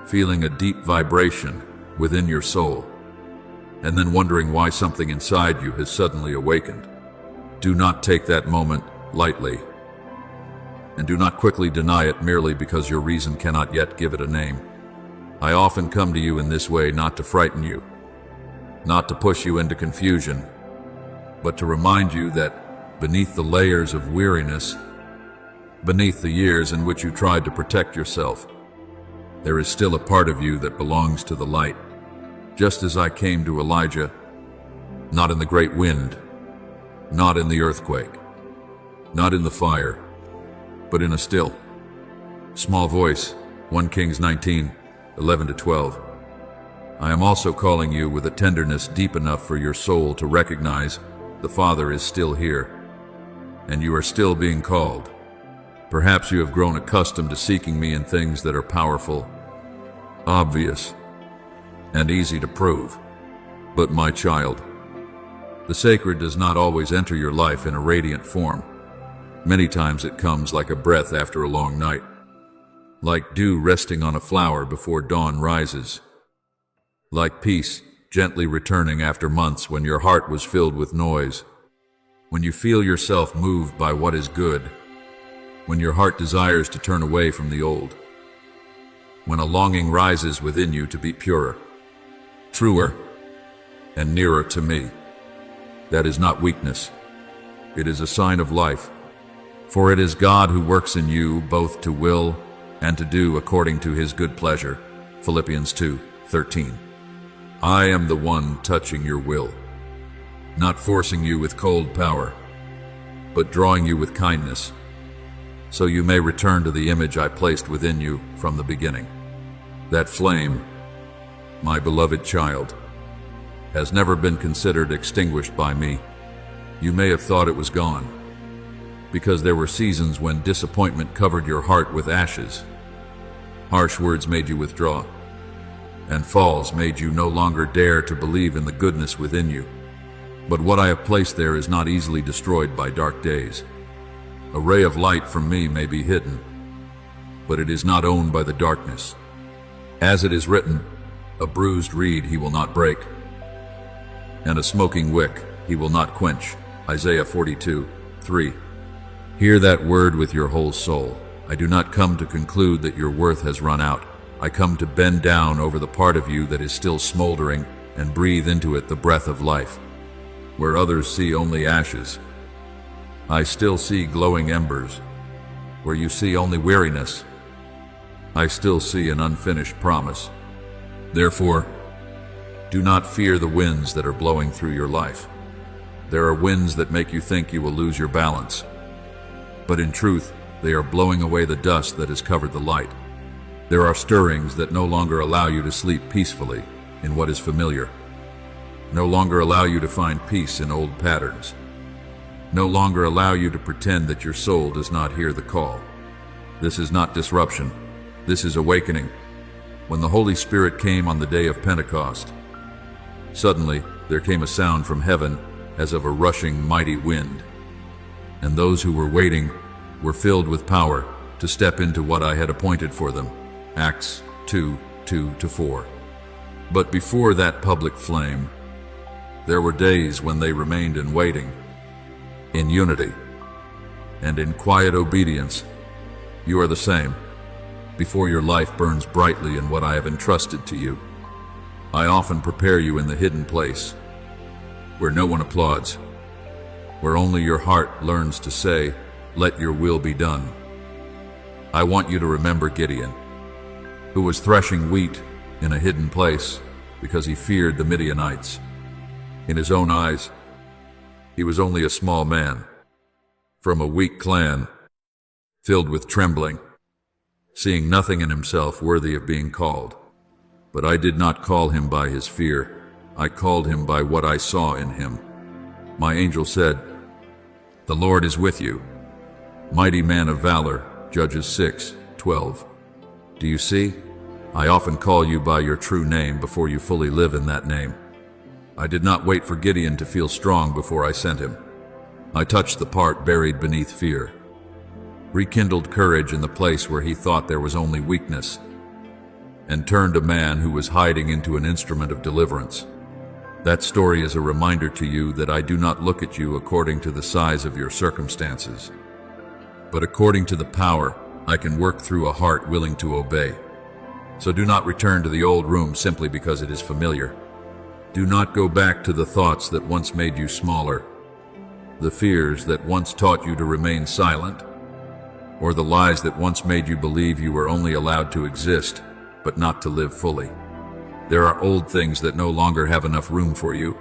feeling a deep vibration within your soul, and then wondering why something inside you has suddenly awakened. Do not take that moment lightly, and do not quickly deny it merely because your reason cannot yet give it a name. I often come to you in this way not to frighten you, not to push you into confusion, but to remind you that beneath the layers of weariness, beneath the years in which you tried to protect yourself, there is still a part of you that belongs to the light. Just as I came to Elijah, not in the great wind, not in the earthquake, not in the fire, but in a still, small voice. 1 Kings 19:11-12. I am also calling you with a tenderness deep enough for your soul to recognize the Father is still here, and you are still being called. Perhaps you have grown accustomed to seeking me in things that are powerful, obvious, and easy to prove. But my child, the sacred does not always enter your life in a radiant form. Many times it comes like a breath after a long night, like dew resting on a flower before dawn rises, like peace gently returning after months when your heart was filled with noise, when you feel yourself moved by what is good, when your heart desires to turn away from the old, when a longing rises within you to be purer, truer, and nearer to me. That is not weakness. It is a sign of life. For it is God who works in you both to will and to do according to his good pleasure. Philippians 2:13. I am the one touching your will, not forcing you with cold power, but drawing you with kindness, so you may return to the image I placed within you from the beginning. That flame, my beloved child, has never been considered extinguished by me. You may have thought it was gone, because there were seasons when disappointment covered your heart with ashes. Harsh words made you withdraw, and falls made you no longer dare to believe in the goodness within you. But what I have placed there is not easily destroyed by dark days. A ray of light from me may be hidden, but it is not owned by the darkness. As it is written, a bruised reed he will not break, and a smoking wick he will not quench. Isaiah 42:3. Hear that word with your whole soul. I do not come to conclude that your worth has run out. I come to bend down over the part of you that is still smoldering and breathe into it the breath of life. Where others see only ashes, I still see glowing embers. Where you see only weariness, I still see an unfinished promise. Therefore, do not fear the winds that are blowing through your life. There are winds that make you think you will lose your balance, but in truth, they are blowing away the dust that has covered the light. There are stirrings that no longer allow you to sleep peacefully in what is familiar, no longer allow you to find peace in old patterns, no longer allow you to pretend that your soul does not hear the call. This is not disruption. This is awakening. When the Holy Spirit came on the day of Pentecost, suddenly there came a sound from heaven as of a rushing mighty wind, and those who were waiting were filled with power to step into what I had appointed for them. Acts 2:2-4. But before that public flame, there were days when they remained in waiting, in unity, and in quiet obedience. You are the same. Before your life burns brightly in what I have entrusted to you, I often prepare you in the hidden place, where no one applauds, where only your heart learns to say, "Let your will be done." I want you to remember Gideon, who was threshing wheat in a hidden place because he feared the Midianites. In his own eyes, he was only a small man from a weak clan, filled with trembling, seeing nothing in himself worthy of being called. But I did not call him by his fear. I called him by what I saw in him. My angel said, "The Lord is with you, mighty man of valor." Judges 6:12. Do you see? I often call you by your true name before you fully live in that name. I did not wait for Gideon to feel strong before I sent him. I touched the part buried beneath fear, rekindled courage in the place where he thought there was only weakness, and turned a man who was hiding into an instrument of deliverance. That story is a reminder to you that I do not look at you according to the size of your circumstances, but according to the power I can work through a heart willing to obey. So do not return to the old room simply because it is familiar. Do not go back to the thoughts that once made you smaller, the fears that once taught you to remain silent, or the lies that once made you believe you were only allowed to exist, but not to live fully. There are old things that no longer have enough room for you,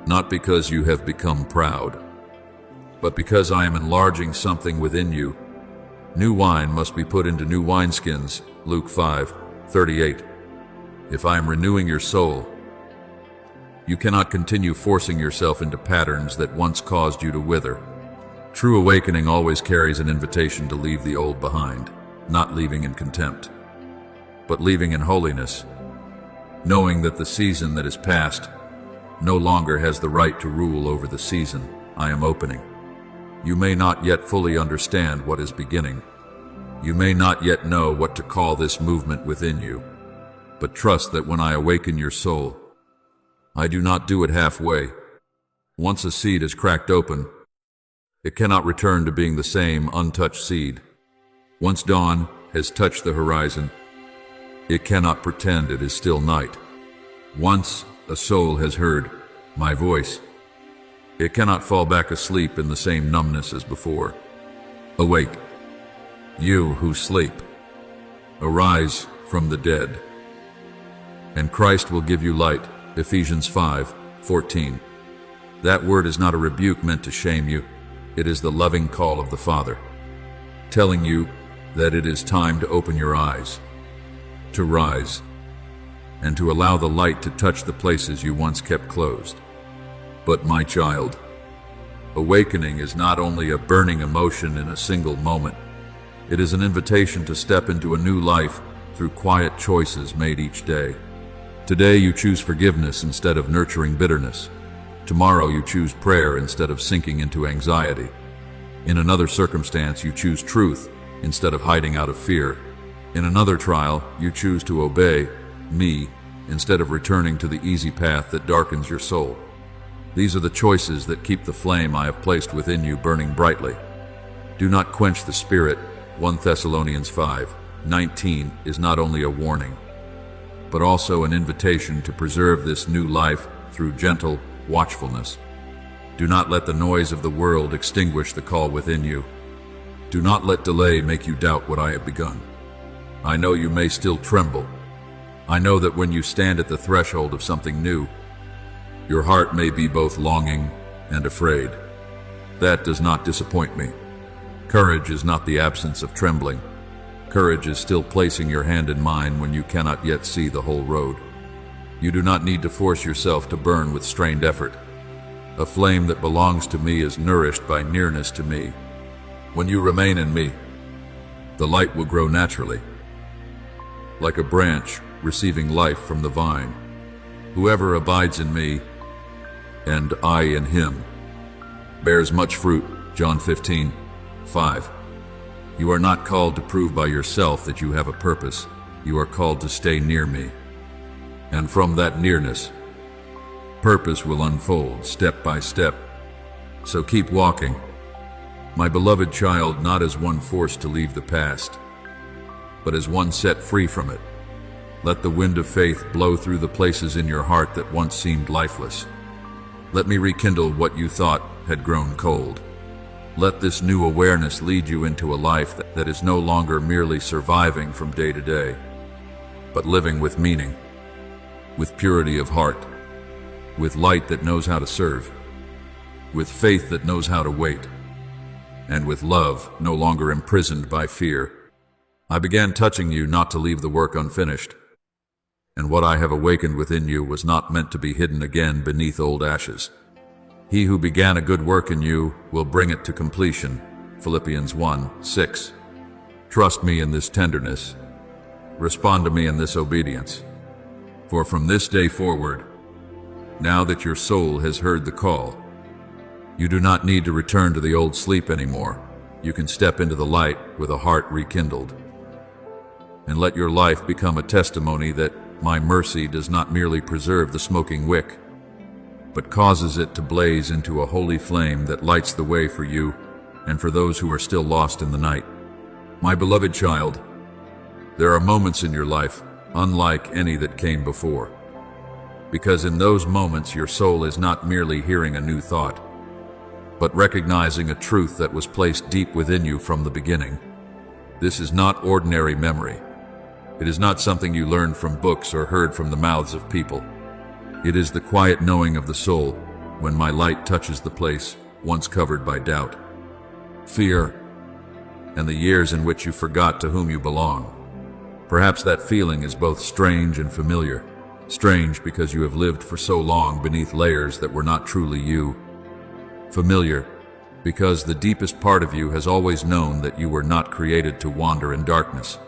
not because you have become proud, but because I am enlarging something within you. New wine must be put into new wineskins, Luke 5:38. If I am renewing your soul, you cannot continue forcing yourself into patterns that once caused you to wither. True awakening always carries an invitation to leave the old behind, not leaving in contempt, but leaving in holiness, knowing that the season that is past no longer has the right to rule over the season I am opening. You may not yet fully understand what is beginning. You may not yet know what to call this movement within you. But trust that when I awaken your soul, I do not do it halfway. Once a seed is cracked open, it cannot return to being the same untouched seed. Once dawn has touched the horizon, it cannot pretend it is still night. Once a soul has heard my voice, it cannot fall back asleep in the same numbness as before. Awake, you who sleep. Arise from the dead, and Christ will give you light. Ephesians 5:14. That word is not a rebuke meant to shame you. It is the loving call of the Father, telling you that it is time to open your eyes, to rise, and to allow the light to touch the places you once kept closed. But my child, awakening is not only a burning emotion in a single moment. It is an invitation to step into a new life through quiet choices made each day. Today you choose forgiveness instead of nurturing bitterness. Tomorrow you choose prayer instead of sinking into anxiety. In another circumstance you choose truth instead of hiding out of fear. In another trial you choose to obey me instead of returning to the easy path that darkens your soul. These are the choices that keep the flame I have placed within you burning brightly. Do not quench the Spirit. 1 Thessalonians 5:19 is not only a warning, but also an invitation to preserve this new life through gentle watchfulness. Do not let the noise of the world extinguish the call within you. Do not let delay make you doubt what I have begun. I know you may still tremble. I know that when you stand at the threshold of something new, your heart may be both longing and afraid. That does not disappoint me. Courage is not the absence of trembling. Courage is still placing your hand in mine when you cannot yet see the whole road. You do not need to force yourself to burn with strained effort. A flame that belongs to me is nourished by nearness to me. When you remain in me, the light will grow naturally, like a branch receiving life from the vine. Whoever abides in me, and I in him, bears much fruit. John 15:5. You are not called to prove by yourself that you have a purpose. You are called to stay near me. And from that nearness, purpose will unfold step by step. So keep walking, my beloved child, not as one forced to leave the past, but as one set free from it. Let the wind of faith blow through the places in your heart that once seemed lifeless. Let me rekindle what you thought had grown cold. Let this new awareness lead you into a life that is no longer merely surviving from day to day, but living with meaning, with purity of heart, with light that knows how to serve, with faith that knows how to wait, and with love no longer imprisoned by fear. I began touching you not to leave the work unfinished, and what I have awakened within you was not meant to be hidden again beneath old ashes. He who began a good work in you will bring it to completion. Philippians 1:6. Trust me in this tenderness. Respond to me in this obedience. For from this day forward, now that your soul has heard the call, you do not need to return to the old sleep anymore. You can step into the light with a heart rekindled. And let your life become a testimony that my mercy does not merely preserve the smoking wick, but causes it to blaze into a holy flame that lights the way for you and for those who are still lost in the night. My beloved child, there are moments in your life unlike any that came before, because in those moments your soul is not merely hearing a new thought, but recognizing a truth that was placed deep within you from the beginning. This is not ordinary memory. It is not something you learned from books or heard from the mouths of people. It is the quiet knowing of the soul when my light touches the place once covered by doubt, fear, and the years in which you forgot to whom you belong. Perhaps that feeling is both strange and familiar. Strange because you have lived for so long beneath layers that were not truly you. Familiar because the deepest part of you has always known that you were not created to wander in darkness.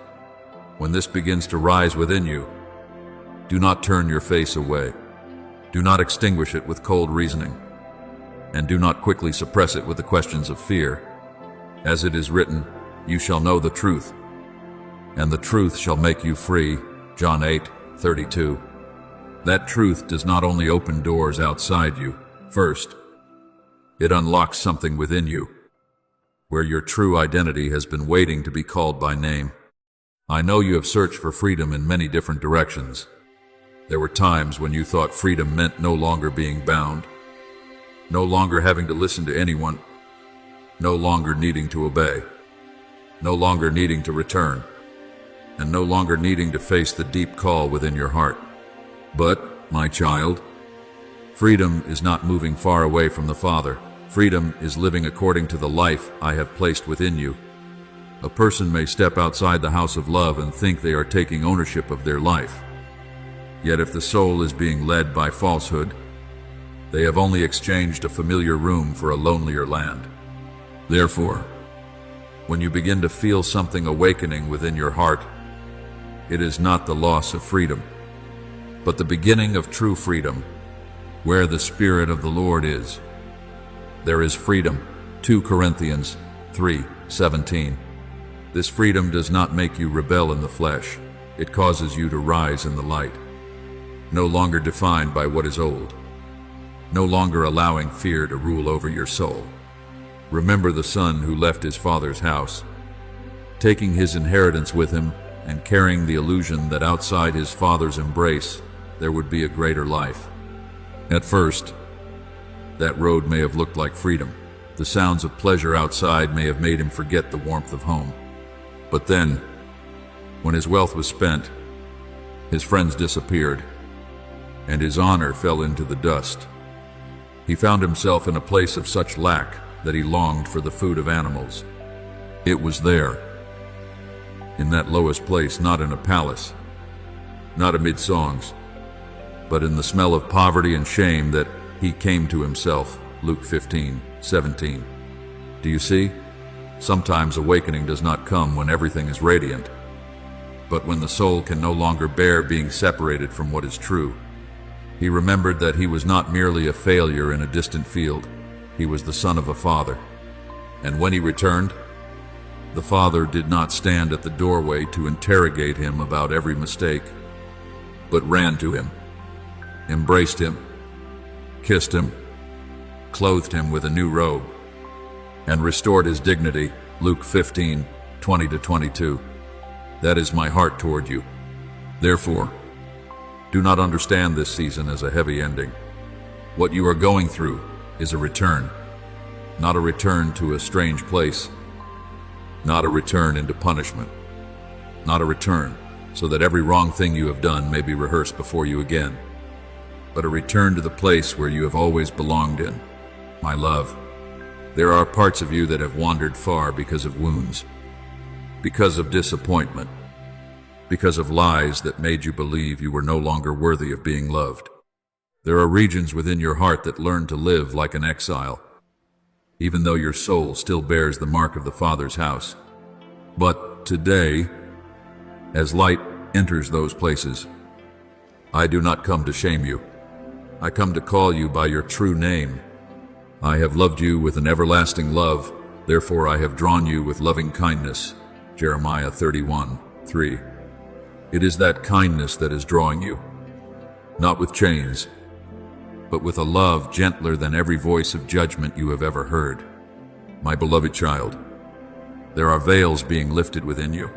When this begins to rise within you, do not turn your face away. Do not extinguish it with cold reasoning. and do not quickly suppress it with the questions of fear. As it is written, you shall know the truth, and the truth shall make you free. John 8:32. That truth does not only open doors outside you. First, it unlocks something within you, where your true identity has been waiting to be called by name. I know you have searched for freedom in many different directions. There were times when you thought freedom meant no longer being bound, no longer having to listen to anyone, no longer needing to obey, no longer needing to return, and no longer needing to face the deep call within your heart. But, my child, freedom is not moving far away from the Father. Freedom is living according to the life I have placed within you. A person may step outside the house of love and think they are taking ownership of their life. Yet if the soul is being led by falsehood, they have only exchanged a familiar room for a lonelier land. Therefore, when you begin to feel something awakening within your heart, it is not the loss of freedom, but the beginning of true freedom. Where the Spirit of the Lord is, there is freedom. 2 Corinthians 3:17. This freedom does not make you rebel in the flesh. It causes you to rise in the light, no longer defined by what is old, no longer allowing fear to rule over your soul. Remember the son who left his father's house, taking his inheritance with him and carrying the illusion that outside his father's embrace there would be a greater life. At first, that road may have looked like freedom. The sounds of pleasure outside may have made him forget the warmth of home. But then, when his wealth was spent, his friends disappeared, and his honor fell into the dust. He found himself in a place of such lack that he longed for the food of animals. It was there, in that lowest place, not in a palace, not amid songs, but in the smell of poverty and shame, that he came to himself. Luke 15:17. Do you see? Sometimes awakening does not come when everything is radiant, but when the soul can no longer bear being separated from what is true. He remembered that he was not merely a failure in a distant field. He was the son of a father. And when he returned, the father did not stand at the doorway to interrogate him about every mistake, but ran to him, embraced him, kissed him, clothed him with a new robe, and restored his dignity. Luke 15:20-22. That is my heart toward you. Therefore, do not understand this season as a heavy ending. What you are going through is a return, not a return to a strange place, not a return into punishment, not a return so that every wrong thing you have done may be rehearsed before you again, but a return to the place where you have always belonged in. My love, there are parts of you that have wandered far because of wounds, because of disappointment, because of lies that made you believe you were no longer worthy of being loved. There are regions within your heart that learn to live like an exile, even though your soul still bears the mark of the Father's house. But today, as light enters those places, I do not come to shame you. I come to call you by your true name. I have loved you with an everlasting love, therefore I have drawn you with loving kindness. Jeremiah 31:3. It is that kindness that is drawing you, not with chains, but with a love gentler than every voice of judgment you have ever heard. My beloved child, there are veils being lifted within you.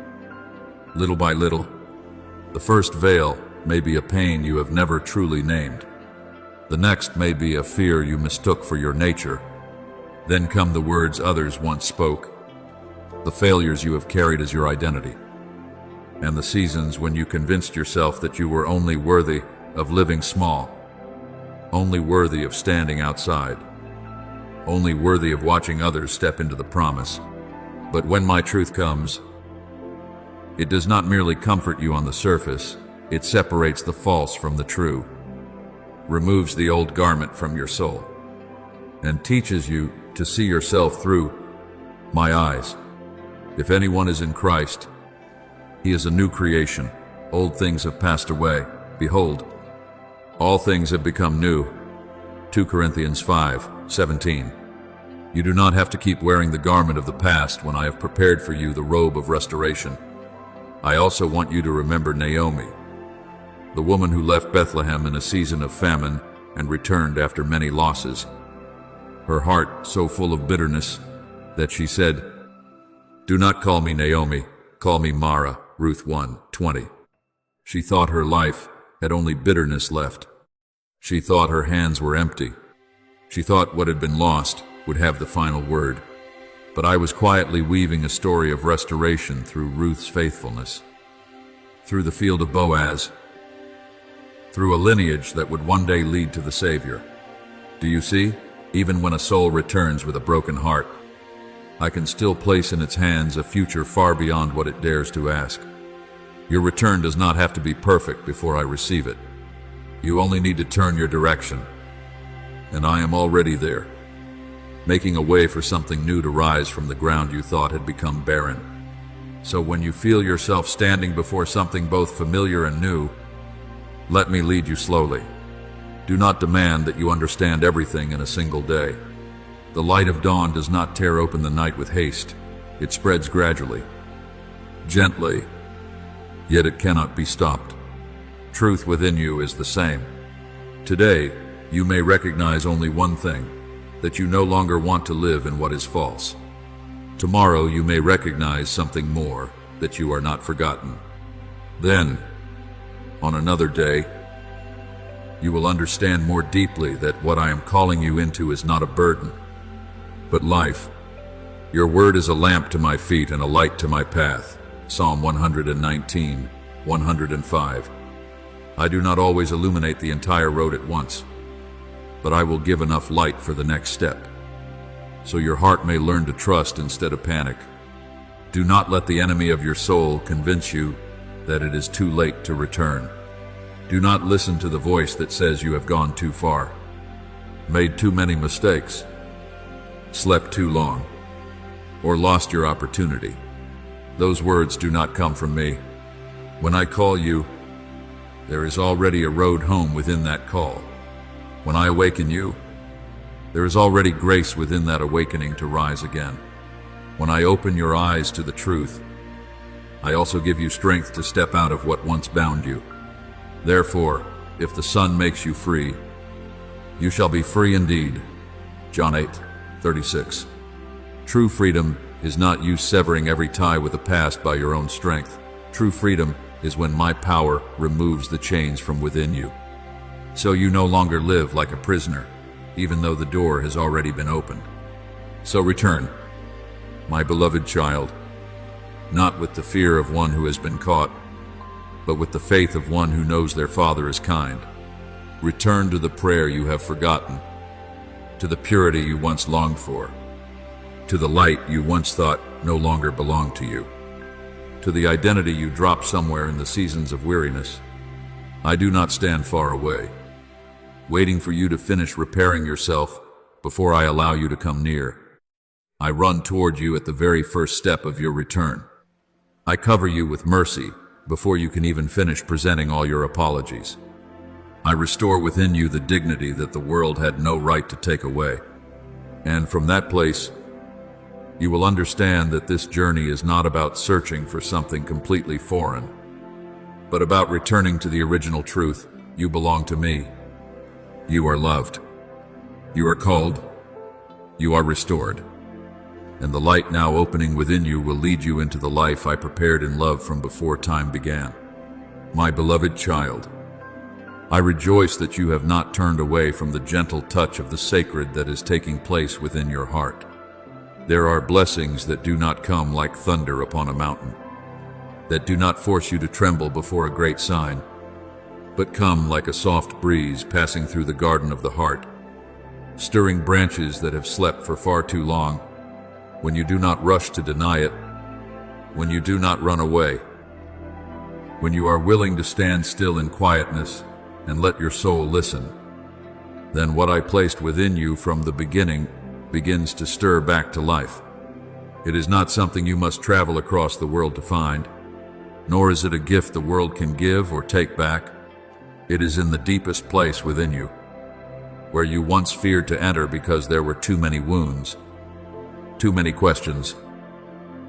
Little by little, the first veil may be a pain you have never truly named. The next may be a fear you mistook for your nature. Then come the words others once spoke, the failures you have carried as your identity, and the seasons when you convinced yourself that you were only worthy of living small, only worthy of standing outside, only worthy of watching others step into the promise. But when my truth comes, it does not merely comfort you on the surface, it separates the false from the true, removes the old garment from your soul, and teaches you to see yourself through my eyes. If anyone is in Christ, he is a new creation. Old things have passed away. Behold, all things have become new. 2 Corinthians 5. 17. You do not have to keep wearing the garment of the past when I have prepared for you the robe of restoration. I also want you to remember Naomi, the woman who left Bethlehem in a season of famine and returned after many losses. Her heart so full of bitterness that she said, "Do not call me Naomi, call me Mara." Ruth 1:20. She thought her life had only bitterness left. She thought her hands were empty. She thought what had been lost would have the final word. But I was quietly weaving a story of restoration through Ruth's faithfulness, through the field of Boaz, through a lineage that would one day lead to the Savior. Do you see? Even when a soul returns with a broken heart, I can still place in its hands a future far beyond what it dares to ask. Your return does not have to be perfect before I receive it. You only need to turn your direction, and I am already there, making a way for something new to rise from the ground you thought had become barren. So when you feel yourself standing before something both familiar and new, let me lead you slowly. Do not demand that you understand everything in a single day. The light of dawn does not tear open the night with haste. It spreads gradually, gently, yet it cannot be stopped. Truth within you is the same. Today, you may recognize only one thing, that you no longer want to live in what is false. Tomorrow you may recognize something more, that you are not forgotten. Then, on another day, you will understand more deeply that what I am calling you into is not a burden, but life. Your word is a lamp to my feet and a light to my path. Psalm 119, 105. I do not always illuminate the entire road at once, but I will give enough light for the next step, so your heart may learn to trust instead of panic. Do not let the enemy of your soul convince you that it is too late to return. Do not listen to the voice that says you have gone too far, made too many mistakes, slept too long, or lost your opportunity. Those words do not come from me. When I call you, there is already a road home within that call. When I awaken you, there is already grace within that awakening to rise again. When I open your eyes to the truth, I also give you strength to step out of what once bound you. Therefore, if the Son makes you free, you shall be free indeed. John 8:36. True freedom is not you severing every tie with the past by your own strength. True freedom is when my power removes the chains from within you. So you no longer live like a prisoner, even though the door has already been opened. So return, my beloved child, not with the fear of one who has been caught, but with the faith of one who knows their Father is kind. Return to the prayer you have forgotten, to the purity you once longed for, to the light you once thought no longer belonged to you, to the identity you dropped somewhere in the seasons of weariness. I do not stand far away, waiting for you to finish repairing yourself before I allow you to come near. I run toward you at the very first step of your return. I cover you with mercy before you can even finish presenting all your apologies. I restore within you the dignity that the world had no right to take away. And from that place, you will understand that this journey is not about searching for something completely foreign, but about returning to the original truth. You belong to me. You are loved. You are called. You are restored. And the light now opening within you will lead you into the life I prepared in love from before time began. My beloved child, I rejoice that you have not turned away from the gentle touch of the sacred that is taking place within your heart. There are blessings that do not come like thunder upon a mountain, that do not force you to tremble before a great sign, but come like a soft breeze passing through the garden of the heart, stirring branches that have slept for far too long. When you do not rush to deny it, when you do not run away, when you are willing to stand still in quietness and let your soul listen, then what I placed within you from the beginning begins to stir back to life. It is not something you must travel across the world to find, nor is it a gift the world can give or take back. It is in the deepest place within you, where you once feared to enter because there were too many wounds, too many questions,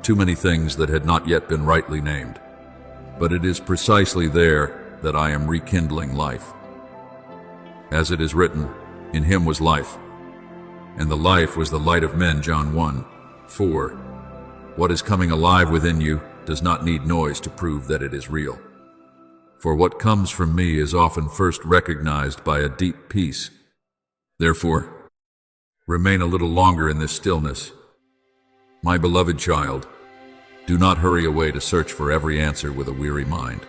too many things that had not yet been rightly named. But it is precisely there that I am rekindling life. As it is written, in him was life, and the life was the light of men, John 1:4. What is coming alive within you does not need noise to prove that it is real. For what comes from me is often first recognized by a deep peace. Therefore, remain a little longer in this stillness. My beloved child, do not hurry away to search for every answer with a weary mind.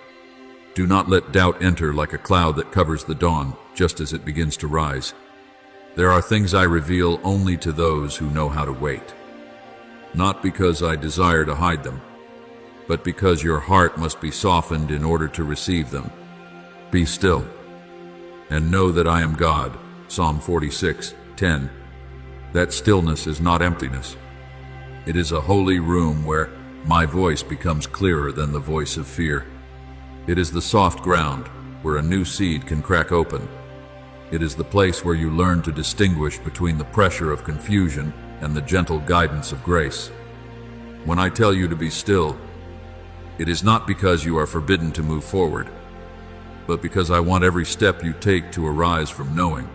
Do not let doubt enter like a cloud that covers the dawn just as it begins to rise. There are things I reveal only to those who know how to wait. Not because I desire to hide them, but because your heart must be softened in order to receive them. Be still, and know that I am God. Psalm 46:10. That stillness is not emptiness. It is a holy room where my voice becomes clearer than the voice of fear. It is the soft ground where a new seed can crack open. It is the place where you learn to distinguish between the pressure of confusion and the gentle guidance of grace. When I tell you to be still, it is not because you are forbidden to move forward, but because I want every step you take to arise from knowing,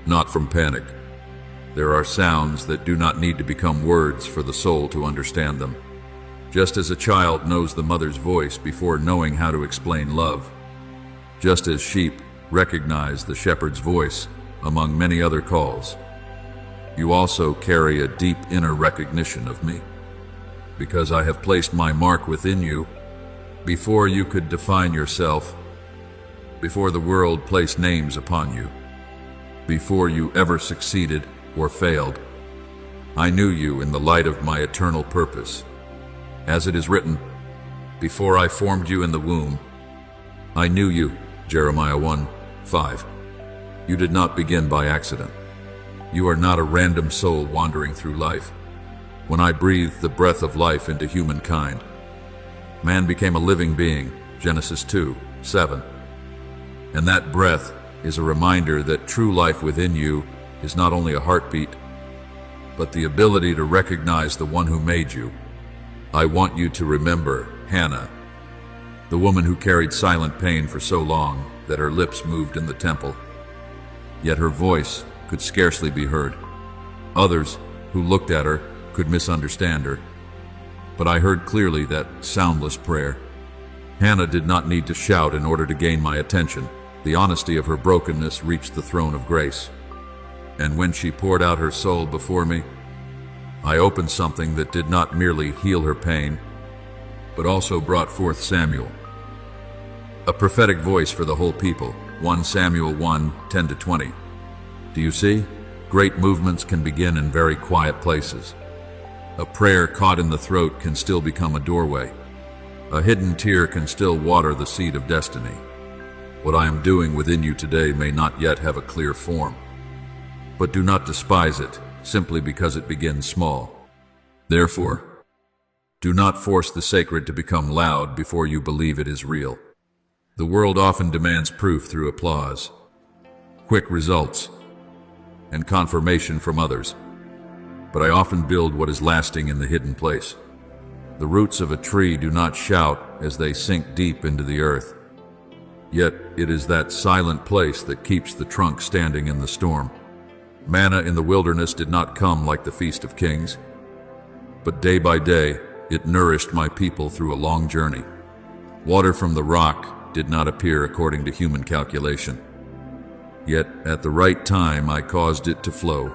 not from panic. There are sounds that do not need to become words for the soul to understand them, just as a child knows the mother's voice before knowing how to explain love, just as sheep recognize the shepherd's voice among many other calls. You also carry a deep inner recognition of me, because I have placed my mark within you before you could define yourself, before the world placed names upon you, before you ever succeeded or failed. I knew you in the light of my eternal purpose. As it is written, before I formed you in the womb, I knew you, Jeremiah 1:5. You did not begin by accident. You are not a random soul wandering through life. When I breathed the breath of life into humankind, man became a living being, Genesis 2:7. And that breath is a reminder that true life within you is not only a heartbeat, but the ability to recognize the one who made you. I want you to remember Hannah, the woman who carried silent pain for so long that her lips moved in the temple, yet her voice could scarcely be heard. Others who looked at her could misunderstand her, but I heard clearly that soundless prayer. Hannah did not need to shout in order to gain my attention. The honesty of her brokenness reached the throne of grace. And when she poured out her soul before me, I opened something that did not merely heal her pain, but also brought forth Samuel, a prophetic voice for the whole people. 1 Samuel 1:10-20. Do you see? Great movements can begin in very quiet places. A prayer caught in the throat can still become a doorway. A hidden tear can still water the seed of destiny. What I am doing within you today may not yet have a clear form, but do not despise it simply because it begins small. Therefore, do not force the sacred to become loud before you believe it is real. The world often demands proof through applause, quick results, and confirmation from others, but I often build what is lasting in the hidden place. The roots of a tree do not shout as they sink deep into the earth, yet it is that silent place that keeps the trunk standing in the storm. Manna in the wilderness did not come like the Feast of Kings, but day by day it nourished my people through a long journey. Water from the rock did not appear according to human calculation, yet at the right time I caused it to flow,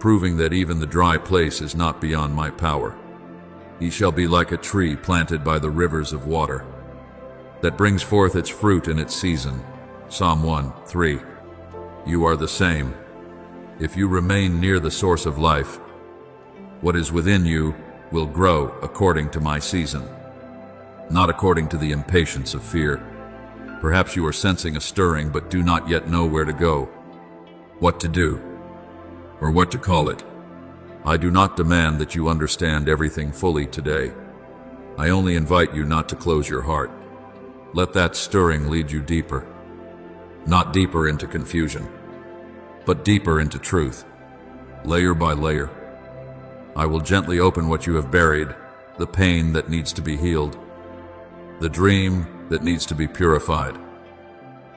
proving that even the dry place is not beyond my power. He shall be like a tree planted by the rivers of water, that brings forth its fruit in its season. Psalm 1:3. You are the same. If you remain near the source of life, what is within you will grow according to my season, not according to the impatience of fear. Perhaps you are sensing a stirring but do not yet know where to go, what to do, or what to call it. I do not demand that you understand everything fully today. I only invite you not to close your heart. Let that stirring lead you deeper, not deeper into confusion, but deeper into truth, layer by layer. I will gently open what you have buried, the pain that needs to be healed, the dream that needs to be purified,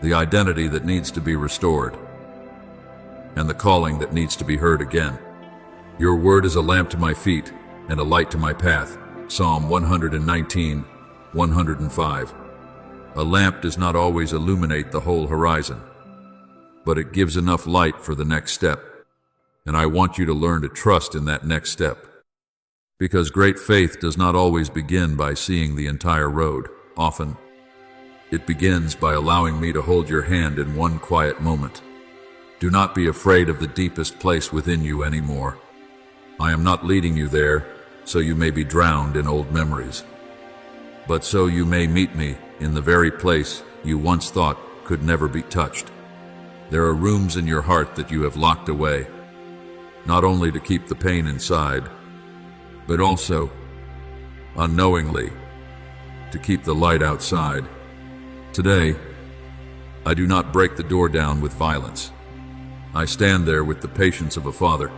the identity that needs to be restored, and the calling that needs to be heard again. Your word is a lamp to my feet and a light to my path. Psalm 119, 105. A lamp does not always illuminate the whole horizon, but it gives enough light for the next step. And I want you to learn to trust in that next step. Because great faith does not always begin by seeing the entire road. Often, it begins by allowing me to hold your hand in one quiet moment. Do not be afraid of the deepest place within you anymore. I am not leading you there so you may be drowned in old memories, but so you may meet me in the very place you once thought could never be touched. There are rooms in your heart that you have locked away, not only to keep the pain inside, but also, unknowingly, to keep the light outside. Today, I do not break the door down with violence. I stand there with the patience of a father,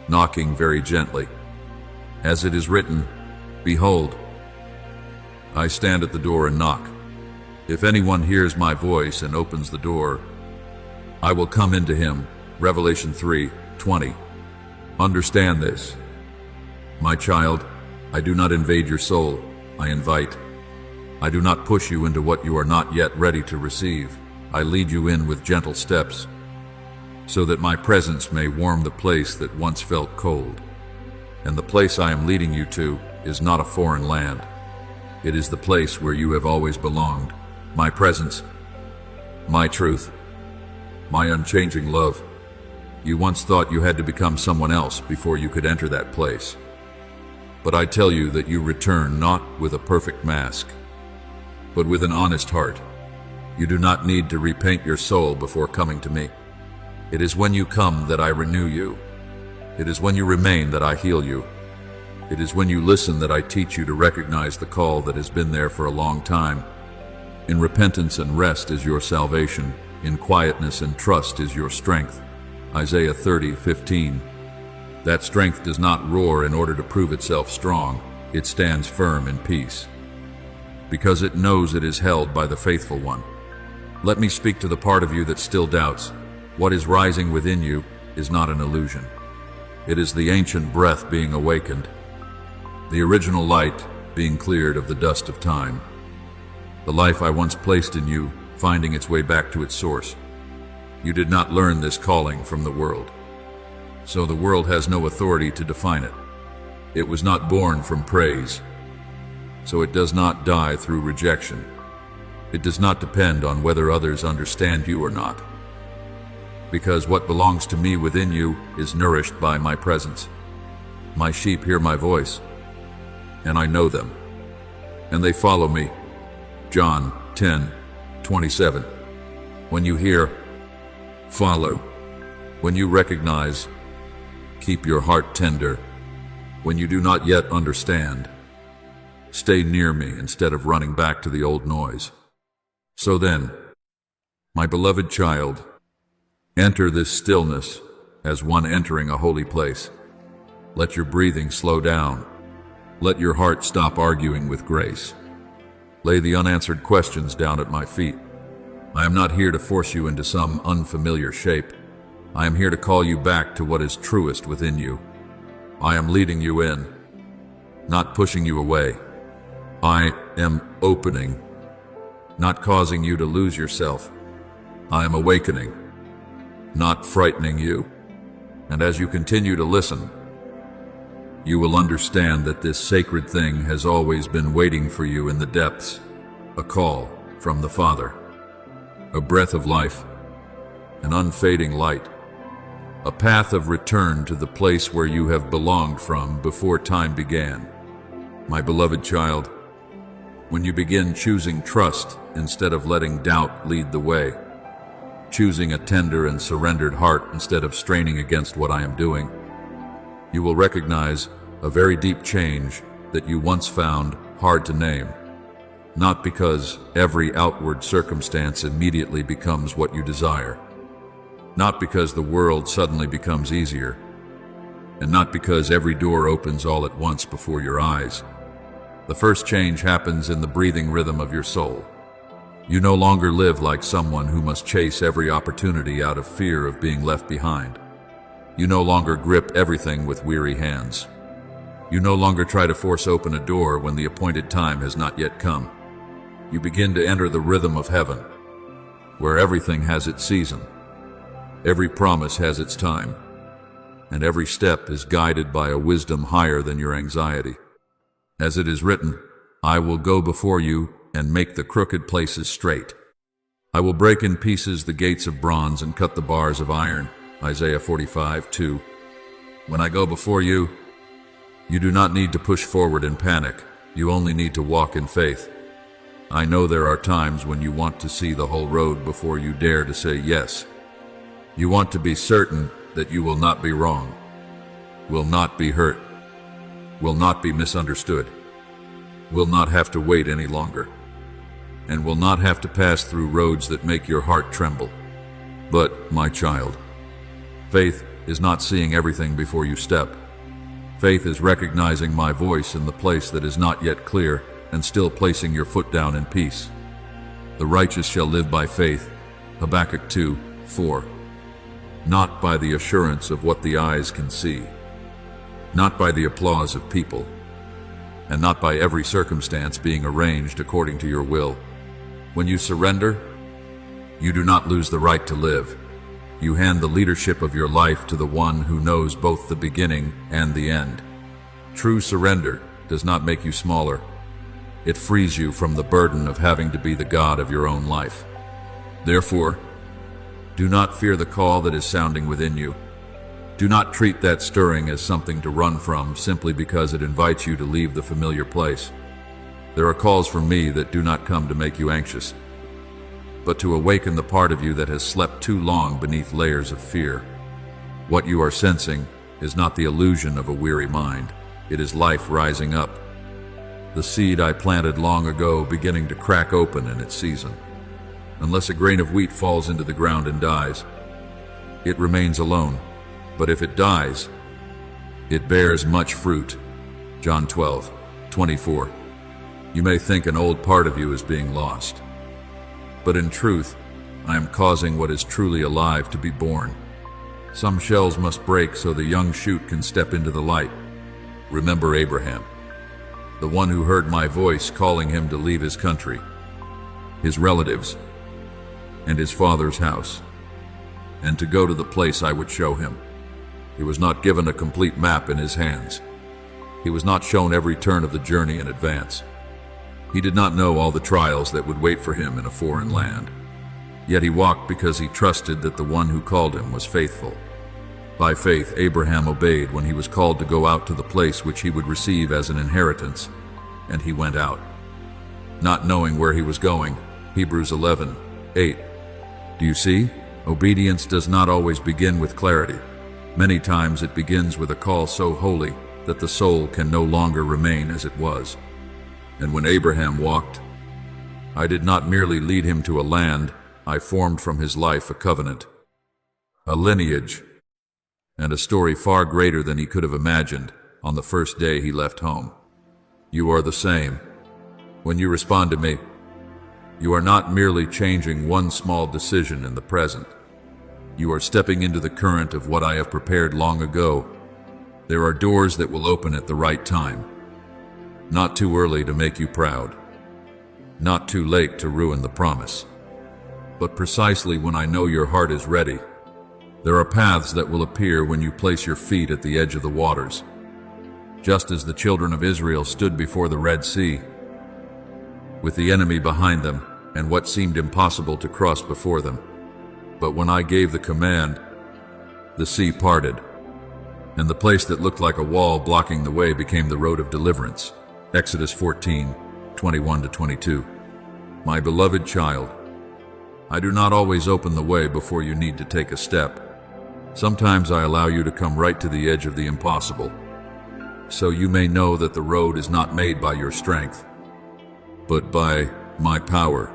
knocking very gently. As it is written, "Behold, I stand at the door and knock. If anyone hears my voice and opens the door, I will come into him." Revelation 3:20. Understand this. My child, I do not invade your soul, I invite. I do not push you into what you are not yet ready to receive. I lead you in with gentle steps, so that my presence may warm the place that once felt cold. And the place I am leading you to is not a foreign land. It is the place where you have always belonged. My presence, my truth, my unchanging love. You once thought you had to become someone else before you could enter that place. But I tell you that you return not with a perfect mask, but with an honest heart. You do not need to repaint your soul before coming to me. It is when you come that I renew you. It is when you remain that I heal you. It is when you listen that I teach you to recognize the call that has been there for a long time. In repentance and rest is your salvation. In quietness and trust is your strength. Isaiah 30:15. That strength does not roar in order to prove itself strong. It stands firm in peace, because it knows it is held by the faithful one. Let me speak to the part of you that still doubts. What is rising within you is not an illusion. It is the ancient breath being awakened, the original light being cleared of the dust of time. The life I once placed in you, finding its way back to its source. You did not learn this calling from the world, so the world has no authority to define it. It was not born from praise, so it does not die through rejection. It does not depend on whether others understand you or not, because what belongs to me within you is nourished by my presence. My sheep hear my voice, and I know them, and they follow me. John 10:27. When you hear, follow. When you recognize, keep your heart tender. When you do not yet understand, stay near me instead of running back to the old noise. So then, my beloved child, enter this stillness as one entering a holy place. Let your breathing slow down. Let your heart stop arguing with grace. Lay the unanswered questions down at my feet. I am not here to force you into some unfamiliar shape. I am here to call you back to what is truest within you. I am leading you in, not pushing you away. I am opening, not causing you to lose yourself. I am awakening, not frightening you. And as you continue to listen, you will understand that this sacred thing has always been waiting for you in the depths, a call from the Father, a breath of life, an unfading light, a path of return to the place where you have belonged from before time began. My beloved child, when you begin choosing trust instead of letting doubt lead the way, choosing a tender and surrendered heart instead of straining against what I am doing, you will recognize a very deep change that you once found hard to name. Not because every outward circumstance immediately becomes what you desire, Not because the world suddenly becomes easier, and not because every door opens all at once before your eyes. The first change happens in the breathing rhythm of your soul. You no longer live like someone who must chase every opportunity out of fear of being left behind. You no longer grip everything with weary hands. You no longer try to force open a door when the appointed time has not yet come. You begin to enter the rhythm of heaven, where everything has its season, every promise has its time, and every step is guided by a wisdom higher than your anxiety. As it is written, I will go before you and make the crooked places straight. I will break in pieces the gates of bronze and cut the bars of iron. Isaiah 45:2. When I go before you, you do not need to push forward in panic. You only need to walk in faith. I know there are times when you want to see the whole road before you dare to say yes. You want to be certain that you will not be wrong, will not be hurt, will not be misunderstood, will not have to wait any longer, and will not have to pass through roads that make your heart tremble. But, my child, faith is not seeing everything before you step. Faith is recognizing my voice in the place that is not yet clear and still placing your foot down in peace. The righteous shall live by faith. Habakkuk 2:4. Not by the assurance of what the eyes can see, not by the applause of people, and not by every circumstance being arranged according to your will. When you surrender, you do not lose the right to live. You hand the leadership of your life to the one who knows both the beginning and the end. True surrender does not make you smaller. It frees you from the burden of having to be the God of your own life. Therefore, do not fear the call that is sounding within you. Do not treat that stirring as something to run from simply because it invites you to leave the familiar place. There are calls from me that do not come to make you anxious, but to awaken the part of you that has slept too long beneath layers of fear. What you are sensing is not the illusion of a weary mind. It is life rising up. The seed I planted long ago beginning to crack open in its season. Unless a grain of wheat falls into the ground and dies, it remains alone. But if it dies, it bears much fruit. John 12:24. You may think an old part of you is being lost, but in truth, I am causing what is truly alive to be born. Some shells must break so the young shoot can step into the light. Remember Abraham, the one who heard my voice calling him to leave his country, his relatives, and his father's house, and to go to the place I would show him. He was not given a complete map in his hands. He was not shown every turn of the journey in advance. He did not know all the trials that would wait for him in a foreign land. Yet he walked because he trusted that the one who called him was faithful. By faith, Abraham obeyed when he was called to go out to the place which he would receive as an inheritance, and he went out, not knowing where he was going. Hebrews 11:8. Do you see? Obedience does not always begin with clarity. Many times it begins with a call so holy that the soul can no longer remain as it was. And when Abraham walked, I did not merely lead him to a land, I formed from his life a covenant, a lineage, and a story far greater than he could have imagined on the first day he left home. You are the same. When you respond to me, you are not merely changing one small decision in the present. You are stepping into the current of what I have prepared long ago. There are doors that will open at the right time. Not too early to make you proud. Not too late to ruin the promise. But precisely when I know your heart is ready. There are paths that will appear when you place your feet at the edge of the waters. Just as the children of Israel stood before the Red Sea, with the enemy behind them and what seemed impossible to cross before them. But when I gave the command, the sea parted, and the place that looked like a wall blocking the way became the road of deliverance. Exodus 14:21-22. My beloved child, I do not always open the way before you need to take a step. Sometimes I allow you to come right to the edge of the impossible, so you may know that the road is not made by your strength, but by my power.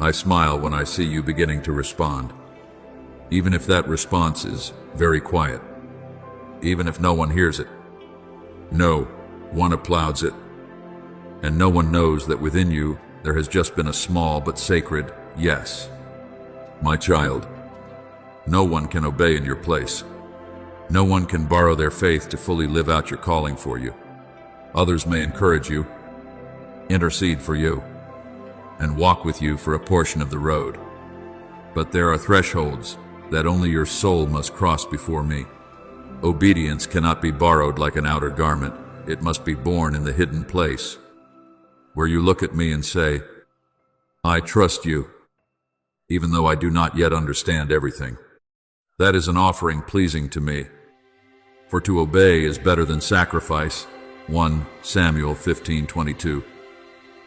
I smile when I see you beginning to respond. even if that response is very quiet, even if no one hears it. No one applauds it, and no one knows that within you there has just been a small but sacred yes. My child, no one can obey in your place. No one can borrow their faith to fully live out your calling for you. Others may encourage you, intercede for you, and walk with you for a portion of the road. But there are thresholds that only your soul must cross before me. Obedience cannot be borrowed like an outer garment. It must be born in the hidden place, where you look at me and say, I trust you, even though I do not yet understand everything. That is an offering pleasing to me. For to obey is better than sacrifice. 1 Samuel 15:22.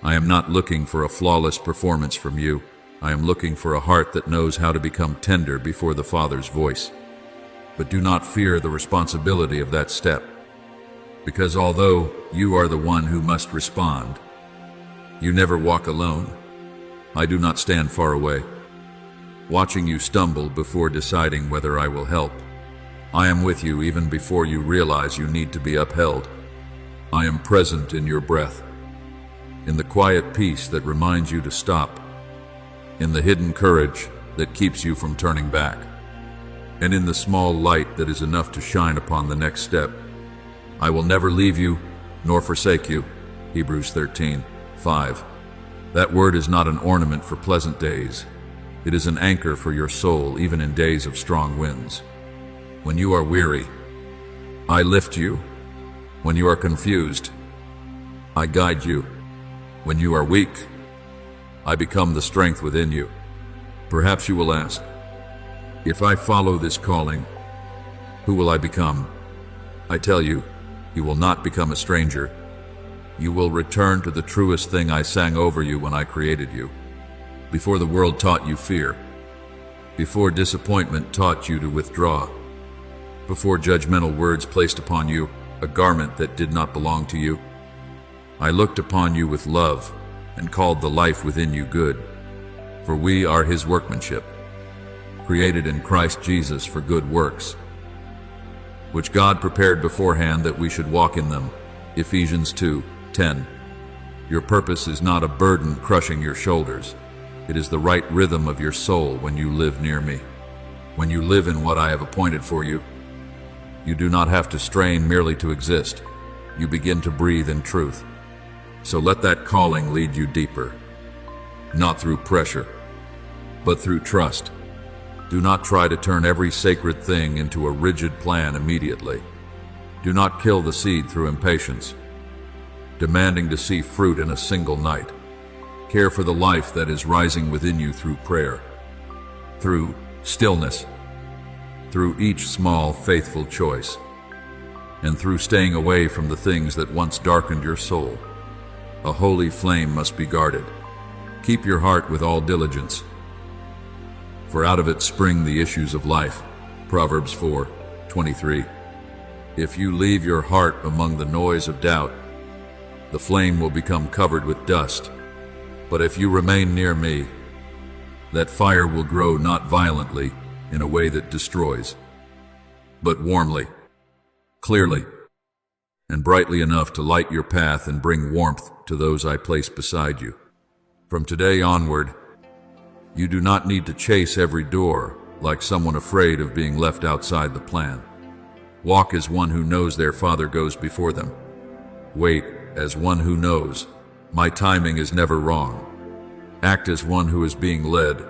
I am not looking for a flawless performance from you. I am looking for a heart that knows how to become tender before the Father's voice. But do not fear the responsibility of that step, because although you are the one who must respond, you never walk alone. I do not stand far away, watching you stumble before deciding whether I will help. I am with you even before you realize you need to be upheld. I am present in your breath, in the quiet peace that reminds you to stop, in the hidden courage that keeps you from turning back, and in the small light that is enough to shine upon the next step. I will never leave you nor forsake you. Hebrews 13:5. That word is not an ornament for pleasant days. It is an anchor for your soul even in days of strong winds. When you are weary, I lift you. When you are confused, I guide you. When you are weak, I become the strength within you. Perhaps you will ask, if I follow this calling, who will I become? I tell you, you will not become a stranger. You will return to the truest thing I sang over you when I created you. Before the world taught you fear, before disappointment taught you to withdraw, before judgmental words placed upon you a garment that did not belong to you, I looked upon you with love and called the life within you good. For we are His workmanship, created in Christ Jesus for good works, which God prepared beforehand that we should walk in them. Ephesians 2:10. Your purpose is not a burden crushing your shoulders. It is the right rhythm of your soul when you live near me. When you live in what I have appointed for you, you do not have to strain merely to exist. You begin to breathe in truth. So let that calling lead you deeper, not through pressure, but through trust. Do not try to turn every sacred thing into a rigid plan immediately. Do not kill the seed through impatience, demanding to see fruit in a single night. Care for the life that is rising within you through prayer, through stillness, through each small, faithful choice, and through staying away from the things that once darkened your soul. A holy flame must be guarded. Keep your heart with all diligence, for out of it spring the issues of life. Proverbs 4:23. If you leave your heart among the noise of doubt, the flame will become covered with dust. But if you remain near me, that fire will grow not violently in a way that destroys, but warmly, clearly, and brightly enough to light your path and bring warmth to those I place beside you. From today onward, you do not need to chase every door like someone afraid of being left outside the plan. Walk as one who knows their Father goes before them. Wait as one who knows my timing is never wrong. Act as one who is being led,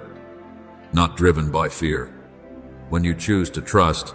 not driven by fear. When you choose to trust,